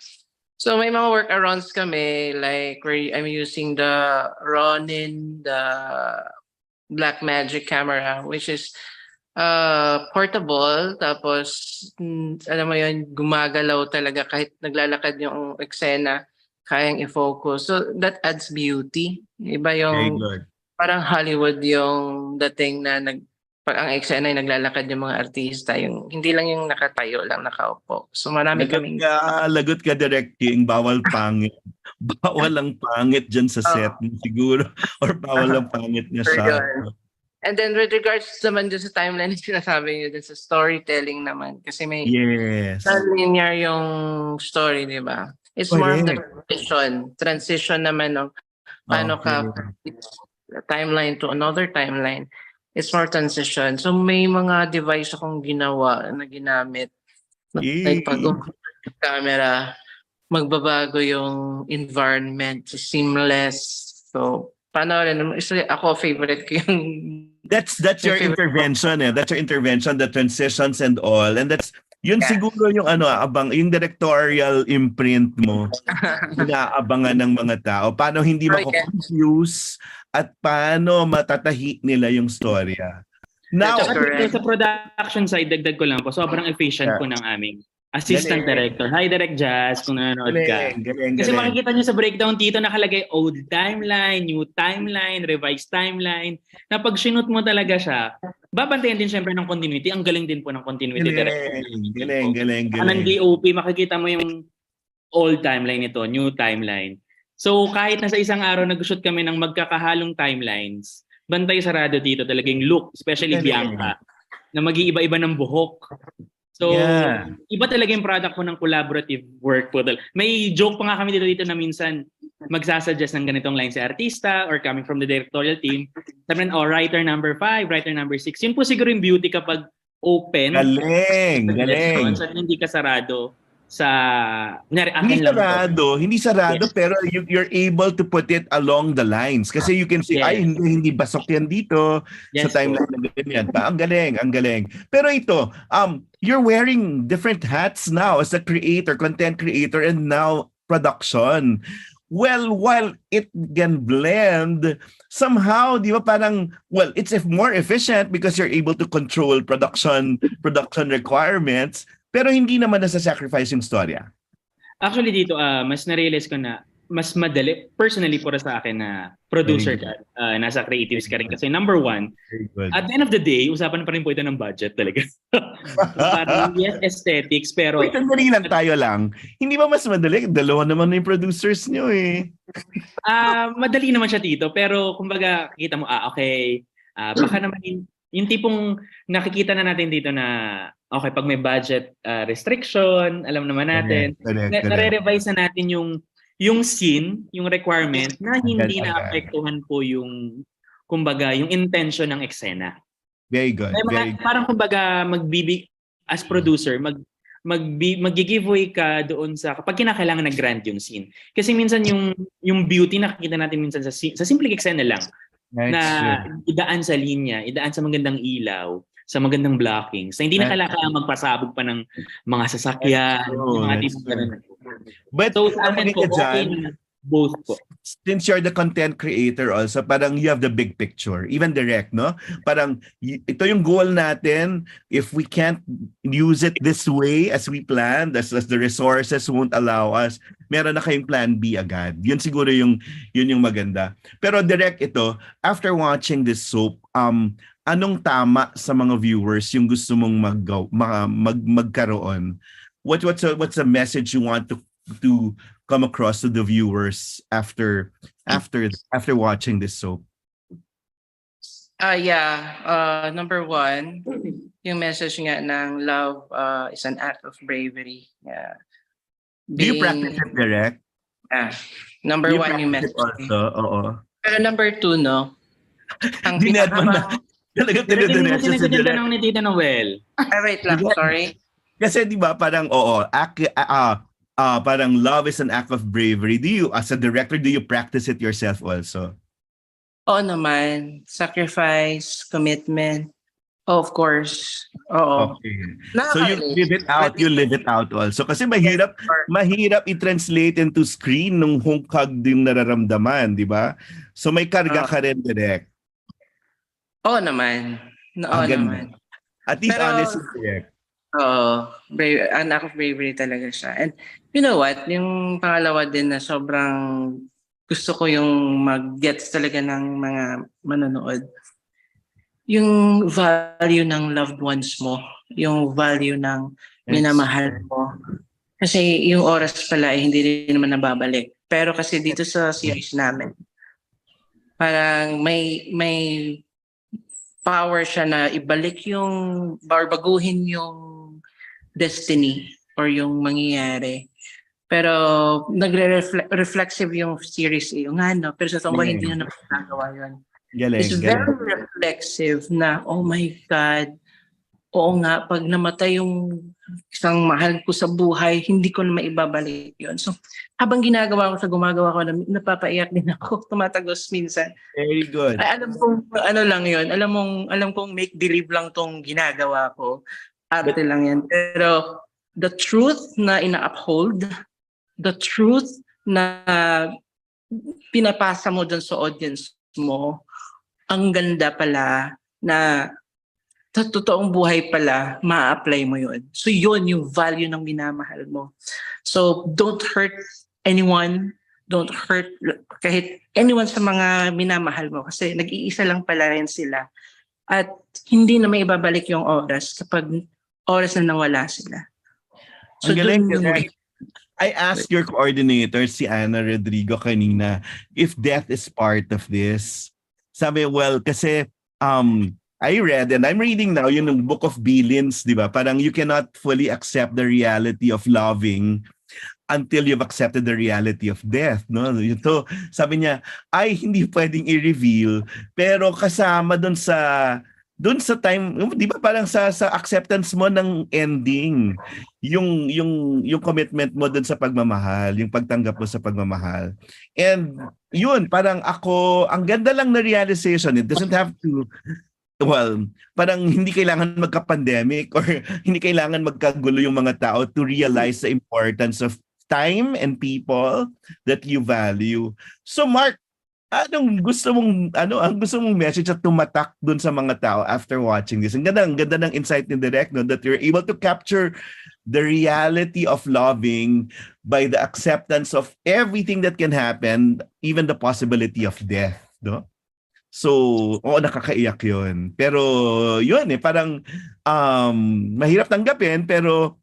So may mga workarounds kami, like where I'm using the Ronin, the Black Magic camera, which is portable, tapos alam mo yun, gumagalaw talaga kahit naglalakad yung eksena, kayang i-focus. So that adds beauty. Iba yung parang Hollywood yung dating na pag ang eksena ay naglalakad yung mga artista, yung hindi lang yung nakatayo lang, nakaupo. So marami kaming...
Lagot ka direct king, bawal pangit. Bawal ang pangit dyan sa set siguro. Or bawal ang pangit niya sa...
And then with regards naman dyan sa timeline, sinasabi niyo din sa storytelling naman. Kasi may linear yung story, di ba? It's more of the transition naman ng paano ka timeline to another timeline. It's more transition. So may mga device akong ginawa na ginamit. Like pag camera, magbabago yung environment, seamless. So paano rin, ako favorite ko yung...
That's your intervention That's your intervention, the transitions and all. And that's yun siguro yung yung directorial imprint mo inaabangan ng mga tao. Paano hindi mako-confuse at paano matatahi nila yung storya. Now,
sa production side, dagdag ko lang po, sobrang efficient po ng aming assistant director. Hi, Direct Jazz, kung nanonood ka. Kasi makikita nyo sa breakdown dito, nakalagay old timeline, new timeline, revised timeline. Na pag sinut mo talaga siya, babantayan din syempre ng continuity. Ang galing din po ng continuity director.
Galing.
Anong DOP, makikita mo yung old timeline nito, new timeline. So kahit nasa isang araw nag-shoot kami ng magkakahalong timelines, bantay sa Radyo dito talagang look, especially Bianca, na mag-iiba-iba ng buhok. So, iba talaga yung product po ng collaborative work po. May joke pa nga kami dito na minsan magsasuggest ng ganitong line sa artista or coming from the directorial team. Sabi na, writer number 5, writer number 6. Yun po siguro yung beauty kapag open.
Galing.
So, hindi ka sarado sa...
Hindi sarado pero you're able to put it along the lines. Kasi you can see, hindi basok yan dito sa timeline na ganyan. Ang galing. Pero ito, you're wearing different hats now as a creator, content creator, and now production. Well, while it can blend, somehow, di ba parang, it's more efficient because you're able to control production requirements, pero hindi naman nasa-sacrifice yung storya.
Actually dito, mas na-realize ko na, mas madali personally para sa akin na producer ka, nasa creatives ka rin kasi number one, at the end of the day, usapan pa rin po ito ng budget talaga. Parang yes, aesthetics, pero
Wait, sandali lang tayo lang. Hindi ba mas madali? Dalawa naman na yung producers nyo eh.
madali naman siya dito, pero kumbaga kita mo, okay, baka naman yung tipong nakikita na natin dito na okay, pag may budget restriction, alam naman natin, nare-revise na natin yung scene, yung requirement na hindi naapektuhan po yung kumbaga yung intention ng eksena.
Very good. Very good.
Parang kumbaga as producer, mag-giveaway ka doon sa kapag kinakailangan na grand yung scene. Kasi minsan yung beauty nakikita natin minsan sa simpleng eksena lang. Idaan sa linya, idaan sa magandang ilaw, sa magandang blocking. So hindi na kailangan magpasabog pa ng mga sasakyan, mga tipong ganun.
But
so sa akin po, okay na both po.
Since you're the content creator also, parang you have the big picture, even direct, no? Parang ito yung goal natin. If we can't use it this way as we planned, as the resources won't allow us, meron na kayong plan B agad. Yun siguro yun yung maganda. Pero direct ito, after watching this soap, anong tama sa mga viewers yung gusto mong magkaroon? What's a message you want to come across to the viewers after watching this soap?
Number one, yung message nga ng love is an act of bravery. Yeah.
Do you practice it direct?
Number one yung message.
Also? Oo.
Pero number two, no? Ang
Talaga
tinanong ni Tita Noel.
Wait lang, sorry.
Kasi di ba parang parang love is an act of bravery. Do you, as a director, do you practice it yourself also?
Oo naman. Sacrifice, commitment. Oh, of course. Oo.
Okay. So you live it out also. Kasi mahirap i-translate into screen nung hungkag din nararamdaman, di ba? So may karga ka rin direct.
Oo naman. Oo naman.
At least honest direct.
Oo. An act of bravery talaga siya. And you know what? Yung pangalawa din na sobrang gusto ko yung mag-gets talaga ng mga manonood. Yung value ng loved ones mo. Yung value ng minamahal mo. Kasi yung oras pala ay hindi rin naman nababalik. Pero kasi dito sa series namin, parang may power siya na ibalik yung baguhin yung destiny or yung mangyayari. Pero nagre-reflexive yung series yung ano, pero sa tungkol hindi na nagagawa yun. It's very reflexive na, oh my God, oo nga, pag namatay yung isang mahal ko sa buhay, hindi ko na maibabalik yun. So, habang gumagawa ko, napapaiyak din ako, tumatagos minsan.
Very good.
Ay, alam kong, ano lang yun, alam kong make-believe lang tong ginagawa ko. Arte lang yan. Pero, the truth na ina-uphold, the truth na pinapasa mo dun sa audience mo, ang ganda pala na sa totoong buhay pala, ma-apply mo yun. So yun yung value ng minamahal mo. So don't hurt anyone, don't hurt kahit anyone sa mga minamahal mo kasi nag-iisa lang pala rin sila. At hindi na may ibabalik yung oras kapag oras na nawala sila.
So I asked your coordinator, si Ana Rodrigo kanina, if death is part of this. Sabi, well, kasi I read, and I'm reading now, yung Book of Billions, di ba? Parang you cannot fully accept the reality of loving until you've accepted the reality of death, no? Ito, sabi niya, ay hindi pwedeng i-reveal, pero kasama doon sa time, di ba parang sa acceptance mo ng ending, yung commitment mo doon sa pagmamahal, yung pagtanggap mo sa pagmamahal. And yun, parang ako, ang ganda lang na realization, it doesn't have to, well, parang hindi kailangan magka-pandemic or hindi kailangan magkagulo yung mga tao to realize the importance of time and people that you value. So Mark, ang gusto mong message at tumatak dun sa mga tao after watching this? Ang ganda ng insight ni Direk, no, that you're able to capture the reality of loving by the acceptance of everything that can happen, even the possibility of death, no? So, nakakaiyak 'yun. Pero 'yun parang mahirap tanggapin pero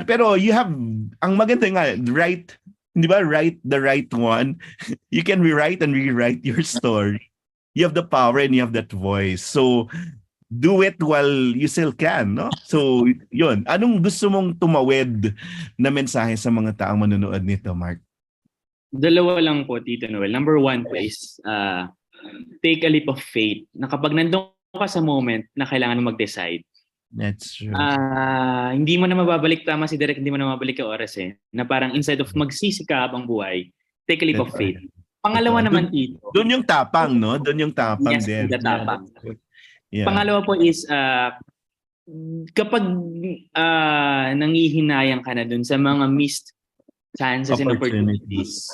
pero you have ang maganda nga right, 'di ba? Right, the right one. You can rewrite and rewrite your story. You have the power and you have that voice. So, do it while you still can, no? So, 'yun. Anong gusto mong tumawid na mensahe sa mga taong manonood nito, Mark?
Dalawa lang po, Tito Noel. Number one po is take a leap of faith. Na kapag nandun ka sa moment na kailangan mo mag-decide,
That's true.
hindi mo na mababalik, tama si Derek, hindi mo na mababalik yung oras na parang inside of magsisikap ang buhay, take a leap of faith. Pangalawa naman, Tito.
Doon yung tapang, no? Doon yung tapang
yes,
din.
Yes, tapang.
Yeah.
Pangalawa po is, kapag nangihinayang ka na dun sa mga missed chances and opportunities,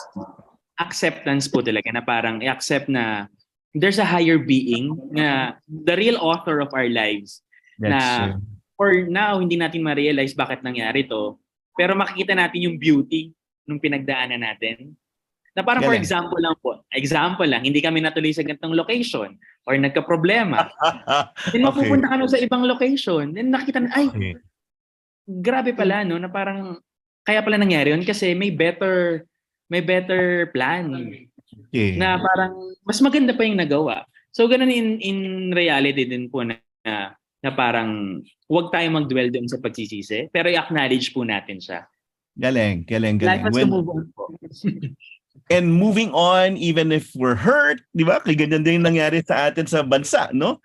acceptance po talaga na parang i-accept na there's a higher being na the real author of our lives.
That's
for now, hindi natin ma-realize bakit nangyari to. Pero makikita natin yung beauty nung pinagdaanan natin. Na parang for example lang, hindi kami natuloy sa ganitong location or nagka-problema. Then mapupunta ka sa ibang location. Then nakita na, grabe pala, no? Na parang, kaya pala nangyari yun kasi may better plan.
Okay.
Na parang, mas maganda pa yung nagawa. So, ganun in reality din po na parang, huwag tayo mag-dwell doon sa pagsisisi, pero i-acknowledge po natin siya.
Galing.
Life has to move on po.
And moving on, even if we're hurt, di ba? Kaya ganyan din yung nangyari sa atin sa bansa, no?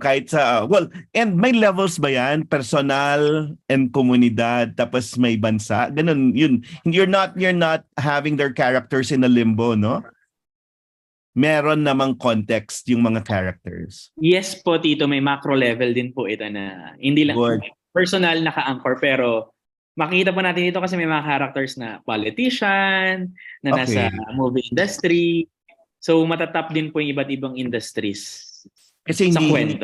Kahit sa, and may levels ba yan? Personal and komunidad, tapos may bansa. Ganun, yun. You're not having their characters in a limbo, no? Meron namang context yung mga characters.
Yes po, Tito. May macro level din po ito na hindi lang personal naka-anchor, pero makikita po natin dito kasi may mga characters na politician, na nasa movie industry. So matatap din po yung iba't ibang industries.
Kasi hindi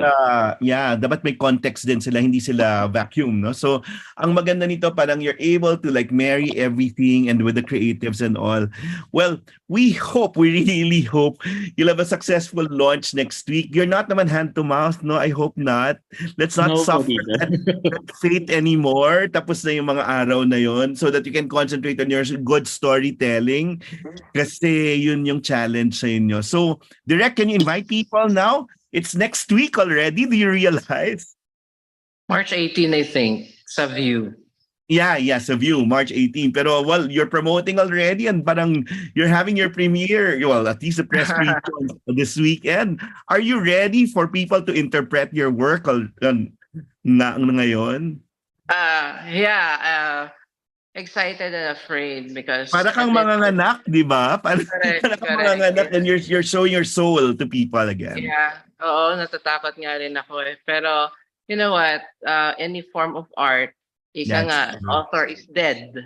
dapat may context din sila, hindi sila vacuum, no? So ang maganda nito parang you're able to like marry everything and with the creatives and all. Well, we really hope you'll have a successful launch next week. You're not naman hand to mouth, no? I hope not. Let's not suffer that fate anymore. Tapos na yung mga araw na yon so that you can concentrate on your good storytelling kasi yun yung challenge sa inyo. So, Direk, can you invite people now? It's next week already. Do you realize?
March 18, I think, sa View.
Yeah, sa View, March 18. Pero, you're promoting already and parang you're having your premiere, at least the press briefing this weekend. Are you ready for people to interpret your work ngayon?
Excited and afraid because
para kang manganganak, di ba? Para kang manganganak and you're showing your soul to people again.
Yeah. Oo, natatakot nga rin ako eh. Pero, you know what? Any form of art, author is dead.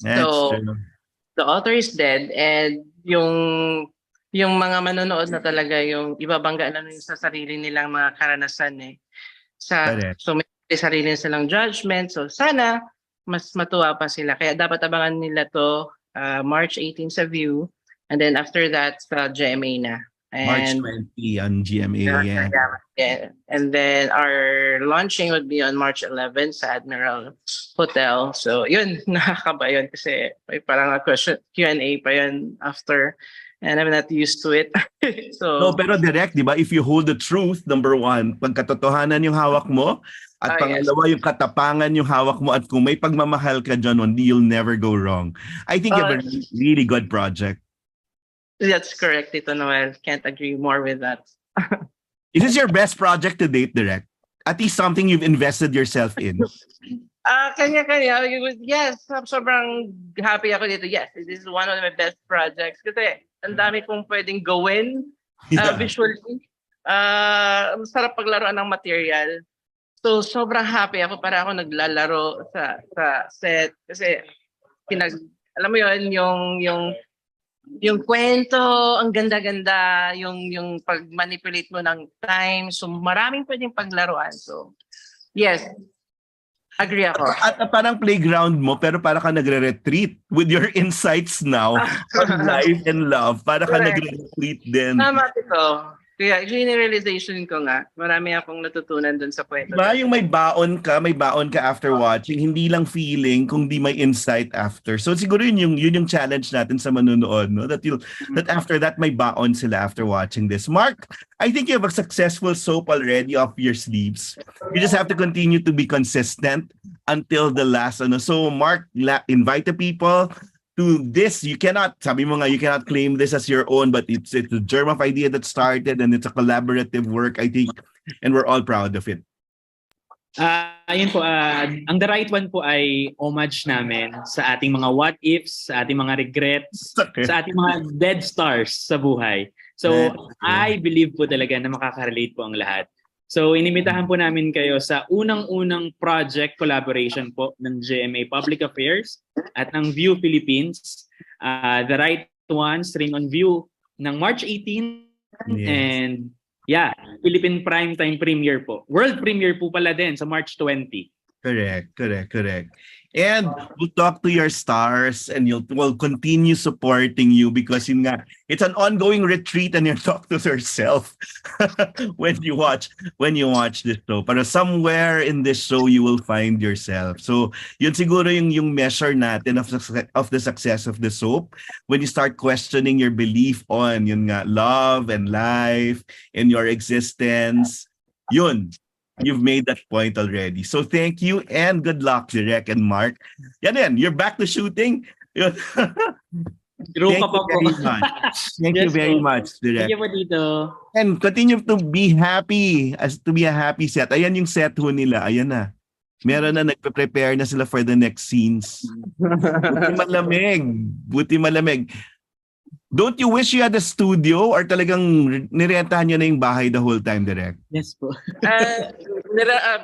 So, the author is dead and yung mga manonood na talaga yung ibabangga na sa sarili nilang mga karanasan eh. So, may sarili silang judgment. So, sana mas matuwa pa sila. Kaya dapat abangan nila to March 18 sa View and then after that sa GMA na.
And March 20 on GMA.
Yeah. And then our launching would be on March 11 sa Admiral Hotel. So yun, nakakaba yun kasi may parang a question Q&A pa yun after and I'm not used to it.
No, pero direct, di ba? If you hold the truth, number one, pagkatotohanan yung hawak mo, at pangalawa, yung katapangan yung hawak mo, at kung may pagmamahal ka dyan, you'll never go wrong. I think you have a really good project.
That's correct, Tito Noel. Can't agree more with that.
Is this your best project to date, Direct? At least something you've invested yourself in?
Kanya-kanya. Yes, sobrang happy ako dito. Yes, this is one of my best projects. Kasi ang dami kong pwedeng gawin visually. Masarap paglaruan ng material. So, sobrang happy ako para ako naglalaro sa set. Kasi, alam mo yun, yung Yung kwento, ang ganda-ganda, yung pag-manipulate mo ng time. So maraming pwedeng paglaruan. So yes, agree ako.
At parang playground mo, pero para ka nagre-retreat with your insights now on life and love. Para ka
Correct.
nagre-retreat din.
Tama ito. Kaya generalization ko nga, marami akong natutunan dun sa kwento.
Diba yung may baon ka after watching, hindi lang feeling, kundi may insight after. So siguro yun yung challenge natin sa manunood, no? That after that may baon sila after watching this. Mark, I think you have a successful soap already off your sleeves. You just have to continue to be consistent until the last. So Mark, invite the people to this. You cannot claim this as your own, but it's a germ of idea that started, and it's a collaborative work, I think, and we're all proud of it.
Ayun po, ang The Right One po ay homage namin sa ating mga what ifs, sa ating mga regrets, sa ating mga dead stars sa buhay. So, I believe po talaga na makaka-relate po ang lahat. So, inimitahan po namin kayo sa unang-unang project collaboration po ng GMA Public Affairs at ng View Philippines. The Right One, stream on View ng March 18. Yes. And yeah, Philippine Primetime Premiere po. World Premiere po pala din sa March 20.
Correct. And we'll talk to your stars, and we'll continue supporting you, because yun nga, it's an ongoing retreat, and you talk to yourself when you watch this show. Pero somewhere in this show you will find yourself. So yun siguro yung measure natin of the success of the soap, when you start questioning your belief on yun nga, love and life and your existence. Yun. You've made that point already. So thank you and good luck, Direk and Mark. Yan, you're back to shooting. Thank you very much, Direk.
Thank you po dito.
And continue to be happy, to be a happy set. Ayan yung set ho nila. Ayan na. Meron na, nagpe-prepare na sila for the next scenes. Buti malamig. Don't you wish you had a studio, or talagang nirentahan nyo na yung bahay the whole time, Direk?
Yes po.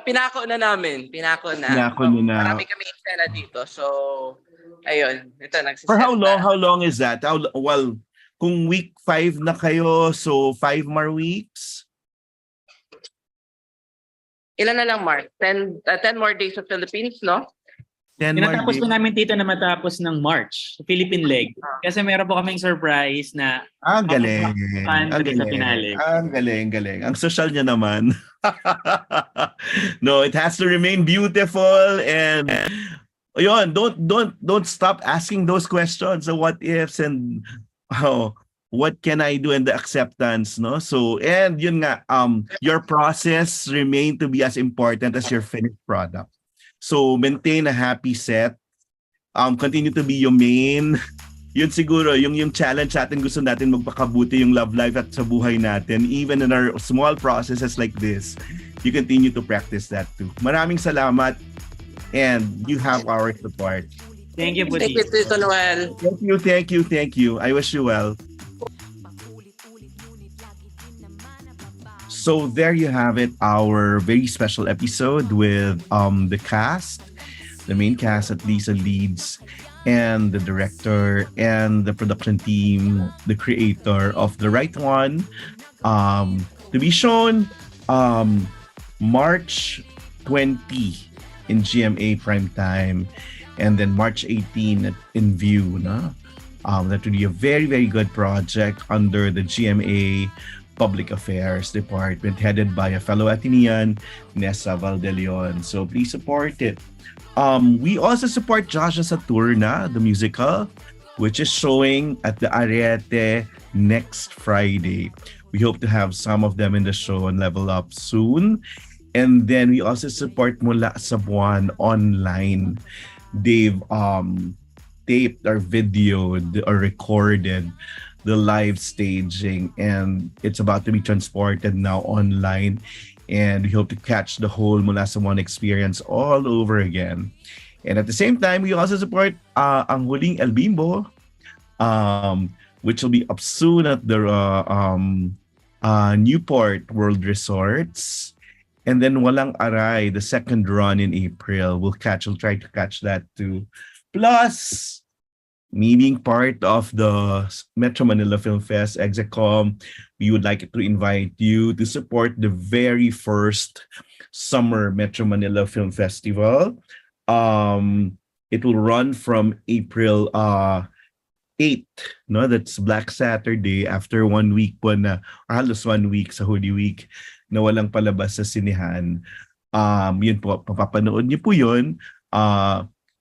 Pinako na namin. Marami kami eksena dito. So, ayun. Ito, nagsiset.
For how long is that? Well, kung week 5 na kayo, so 5 more weeks?
Ilan na lang, Mark? 10 more days of Philippines, no?
Tinatapos po namin dito na matapos ng March, Philippine leg. Kasi meron po kaming surprise na
ang galing.
Sa finale.
Ang galing. Ang social niya naman. No, it has to remain beautiful, and yun, don't stop asking those questions, the what ifs, and what can I do, and the acceptance, no? So, and yun nga, your process remain to be as important as your finished product. So, maintain a happy set. Continue to be your main. Yun siguro, yung challenge natin, gusto natin magpakabuti yung love life at sa buhay natin. Even in our small processes like this, you continue to practice that too. Maraming salamat, and you have our support.
Thank you po.
Thank you, Tito Noel.
Thank you. I wish you well. So there you have it, our very special episode with the cast, the main cast at Lisa leads, and the director and the production team, the creator of The Right One, to be shown March 20 in GMA Primetime, and then March 18 in View. That would be a very, very good project under the GMA Public Affairs Department, headed by a fellow Atenean, Nessa Valdeleon. So please support it. We also support Joshua Saturna, the musical, which is showing at the Ariete next Friday. We hope to have some of them in the show and level up soon. And then we also support Mula sa Buwan online. They've taped or videoed or recorded the live staging, and it's about to be transported now online, and we hope to catch the whole Mula sa Buwan experience all over again. And at the same time, we also support ang Huling El Bimbo, which will be up soon at the Newport World Resorts. And then Walang Aray, the second run in April. We'll try to catch that too. Plus, me being part of the Metro Manila Film Fest, Execom, we would like to invite you to support the very first summer Metro Manila Film Festival. It will run from April 8, no? That's Black Saturday, after 1 week po na, or halos 1 week sa Holy Week na walang palabas sa sinehan. Yun po, papapanood niyo po yun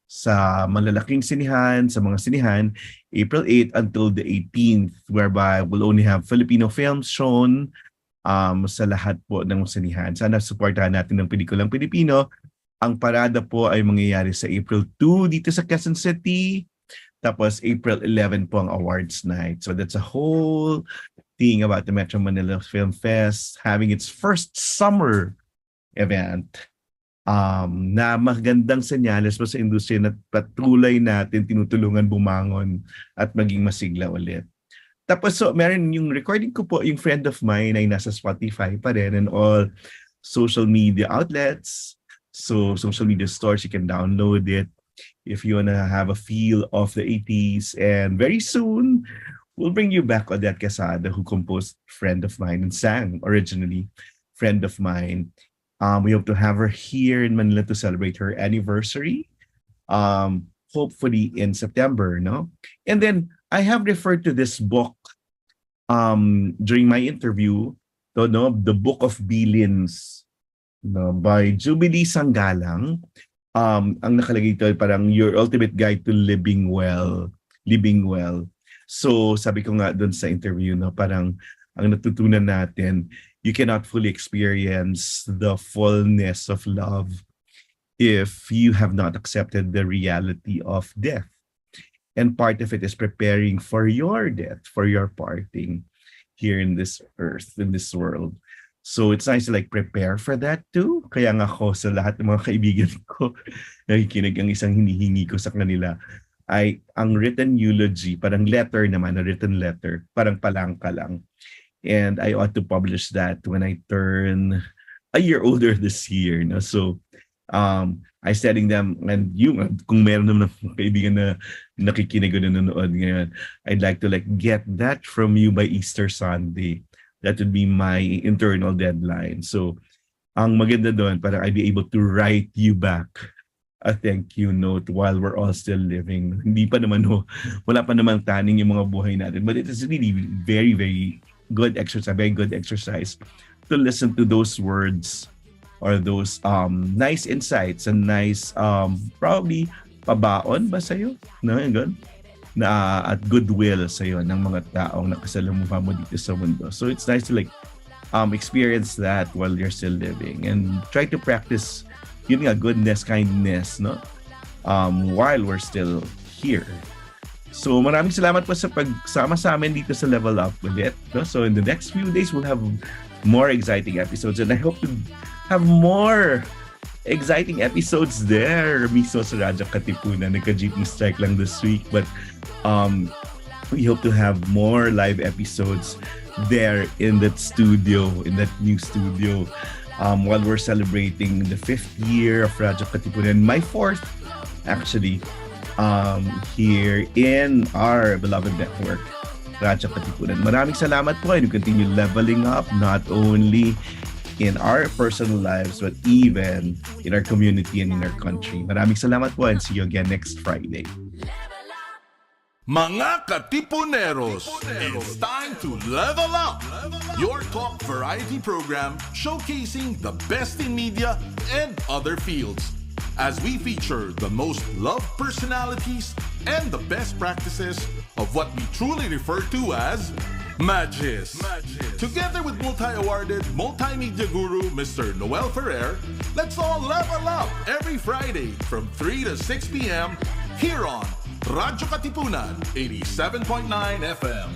sa malalaking sinihan, sa mga sinihan, April 8 until the 18th, whereby we'll only have Filipino films shown sa lahat po ng sinihan. Sana supportahan natin ng pelikulang Pilipino. Ang parada po ay mangyayari sa April 2 dito sa Quezon City. Tapos April 11 po ang awards night. So that's a whole thing about the Metro Manila Film Fest having its first summer event. Na magandang senyales pa sa industriya na patuloy natin tinutulungan bumangon at maging masigla ulit. Tapos so meron yung recording ko po, yung friend of mine ay nasa Spotify pa rin and all social media outlets. So social media stores, you can download it if you wanna have a feel of the 80s. And very soon, we'll bring you back Odette Quesada, who composed Friend of Mine and sang originally Friend of Mine. We hope to have her here in Manila to celebrate her anniversary, hopefully in September, no? And then I have referred to this book during my interview, the Book of Billions, no, by Jubilee Sanggalang. Ang nakalagay ito ay parang Your Ultimate Guide to Living Well. So sabi ko nga doon sa interview, no, parang ang natutunan natin, you cannot fully experience the fullness of love if you have not accepted the reality of death. And part of it is preparing for your death, for your parting here in this earth, in this world. So it's nice to like prepare for that too. Kaya nga ako sa lahat ng mga kaibigan ko, nakikinig, ang isang hinihingi ko sa kanila ay ang written eulogy, parang letter naman, a written letter, parang palangka lang. And I ought to publish that when I turn a year older this year. No? So I was telling them, and yung kung meron naman ng kaibigan na nakikinig o nanonood ngayon, I'd like to like get that from you by Easter Sunday. That would be my internal deadline. So ang maganda doon, parang I'd be able to write you back a thank you note while we're all still living. Hindi pa naman, wala pa naman taning yung mga buhay natin. But it is really very, very good exercise to listen to those words or those nice insights and nice probably pabaon ba sa'yo? No, yun, na at goodwill sa'yo ng mga taong nakasalamuha mo dito sa mundo. So it's nice to like experience that while you're still living and try to practice yun nga, goodness, kindness, no? While we're still here. So maraming salamat po sa pagsama sa amin dito sa Level Up ulit. No? So in the next few days, we'll have more exciting episodes and I hope to have more exciting episodes there. Mismo sa Radyo Katipunan, nagka-GP strike lang this week. But we hope to have more live episodes there in that studio, in that new studio. While we're celebrating the 5th year of Radyo Katipunan, my 4th actually, here in our beloved network, Radyo Katipunan. Maraming salamat po and we continue leveling up not only in our personal lives but even in our community and in our country. Maraming salamat po and see you again next Friday.
Mga Katipuneros, it's time to level up! Your talk variety program showcasing the best in media and other fields. As we feature the most loved personalities and the best practices of what we truly refer to as Magis. Together with multi-awarded multimedia guru Mr. Noel Ferrer, let's all level up every Friday from 3 to 6 p.m. here on Radyo Katipunan 87.9 FM.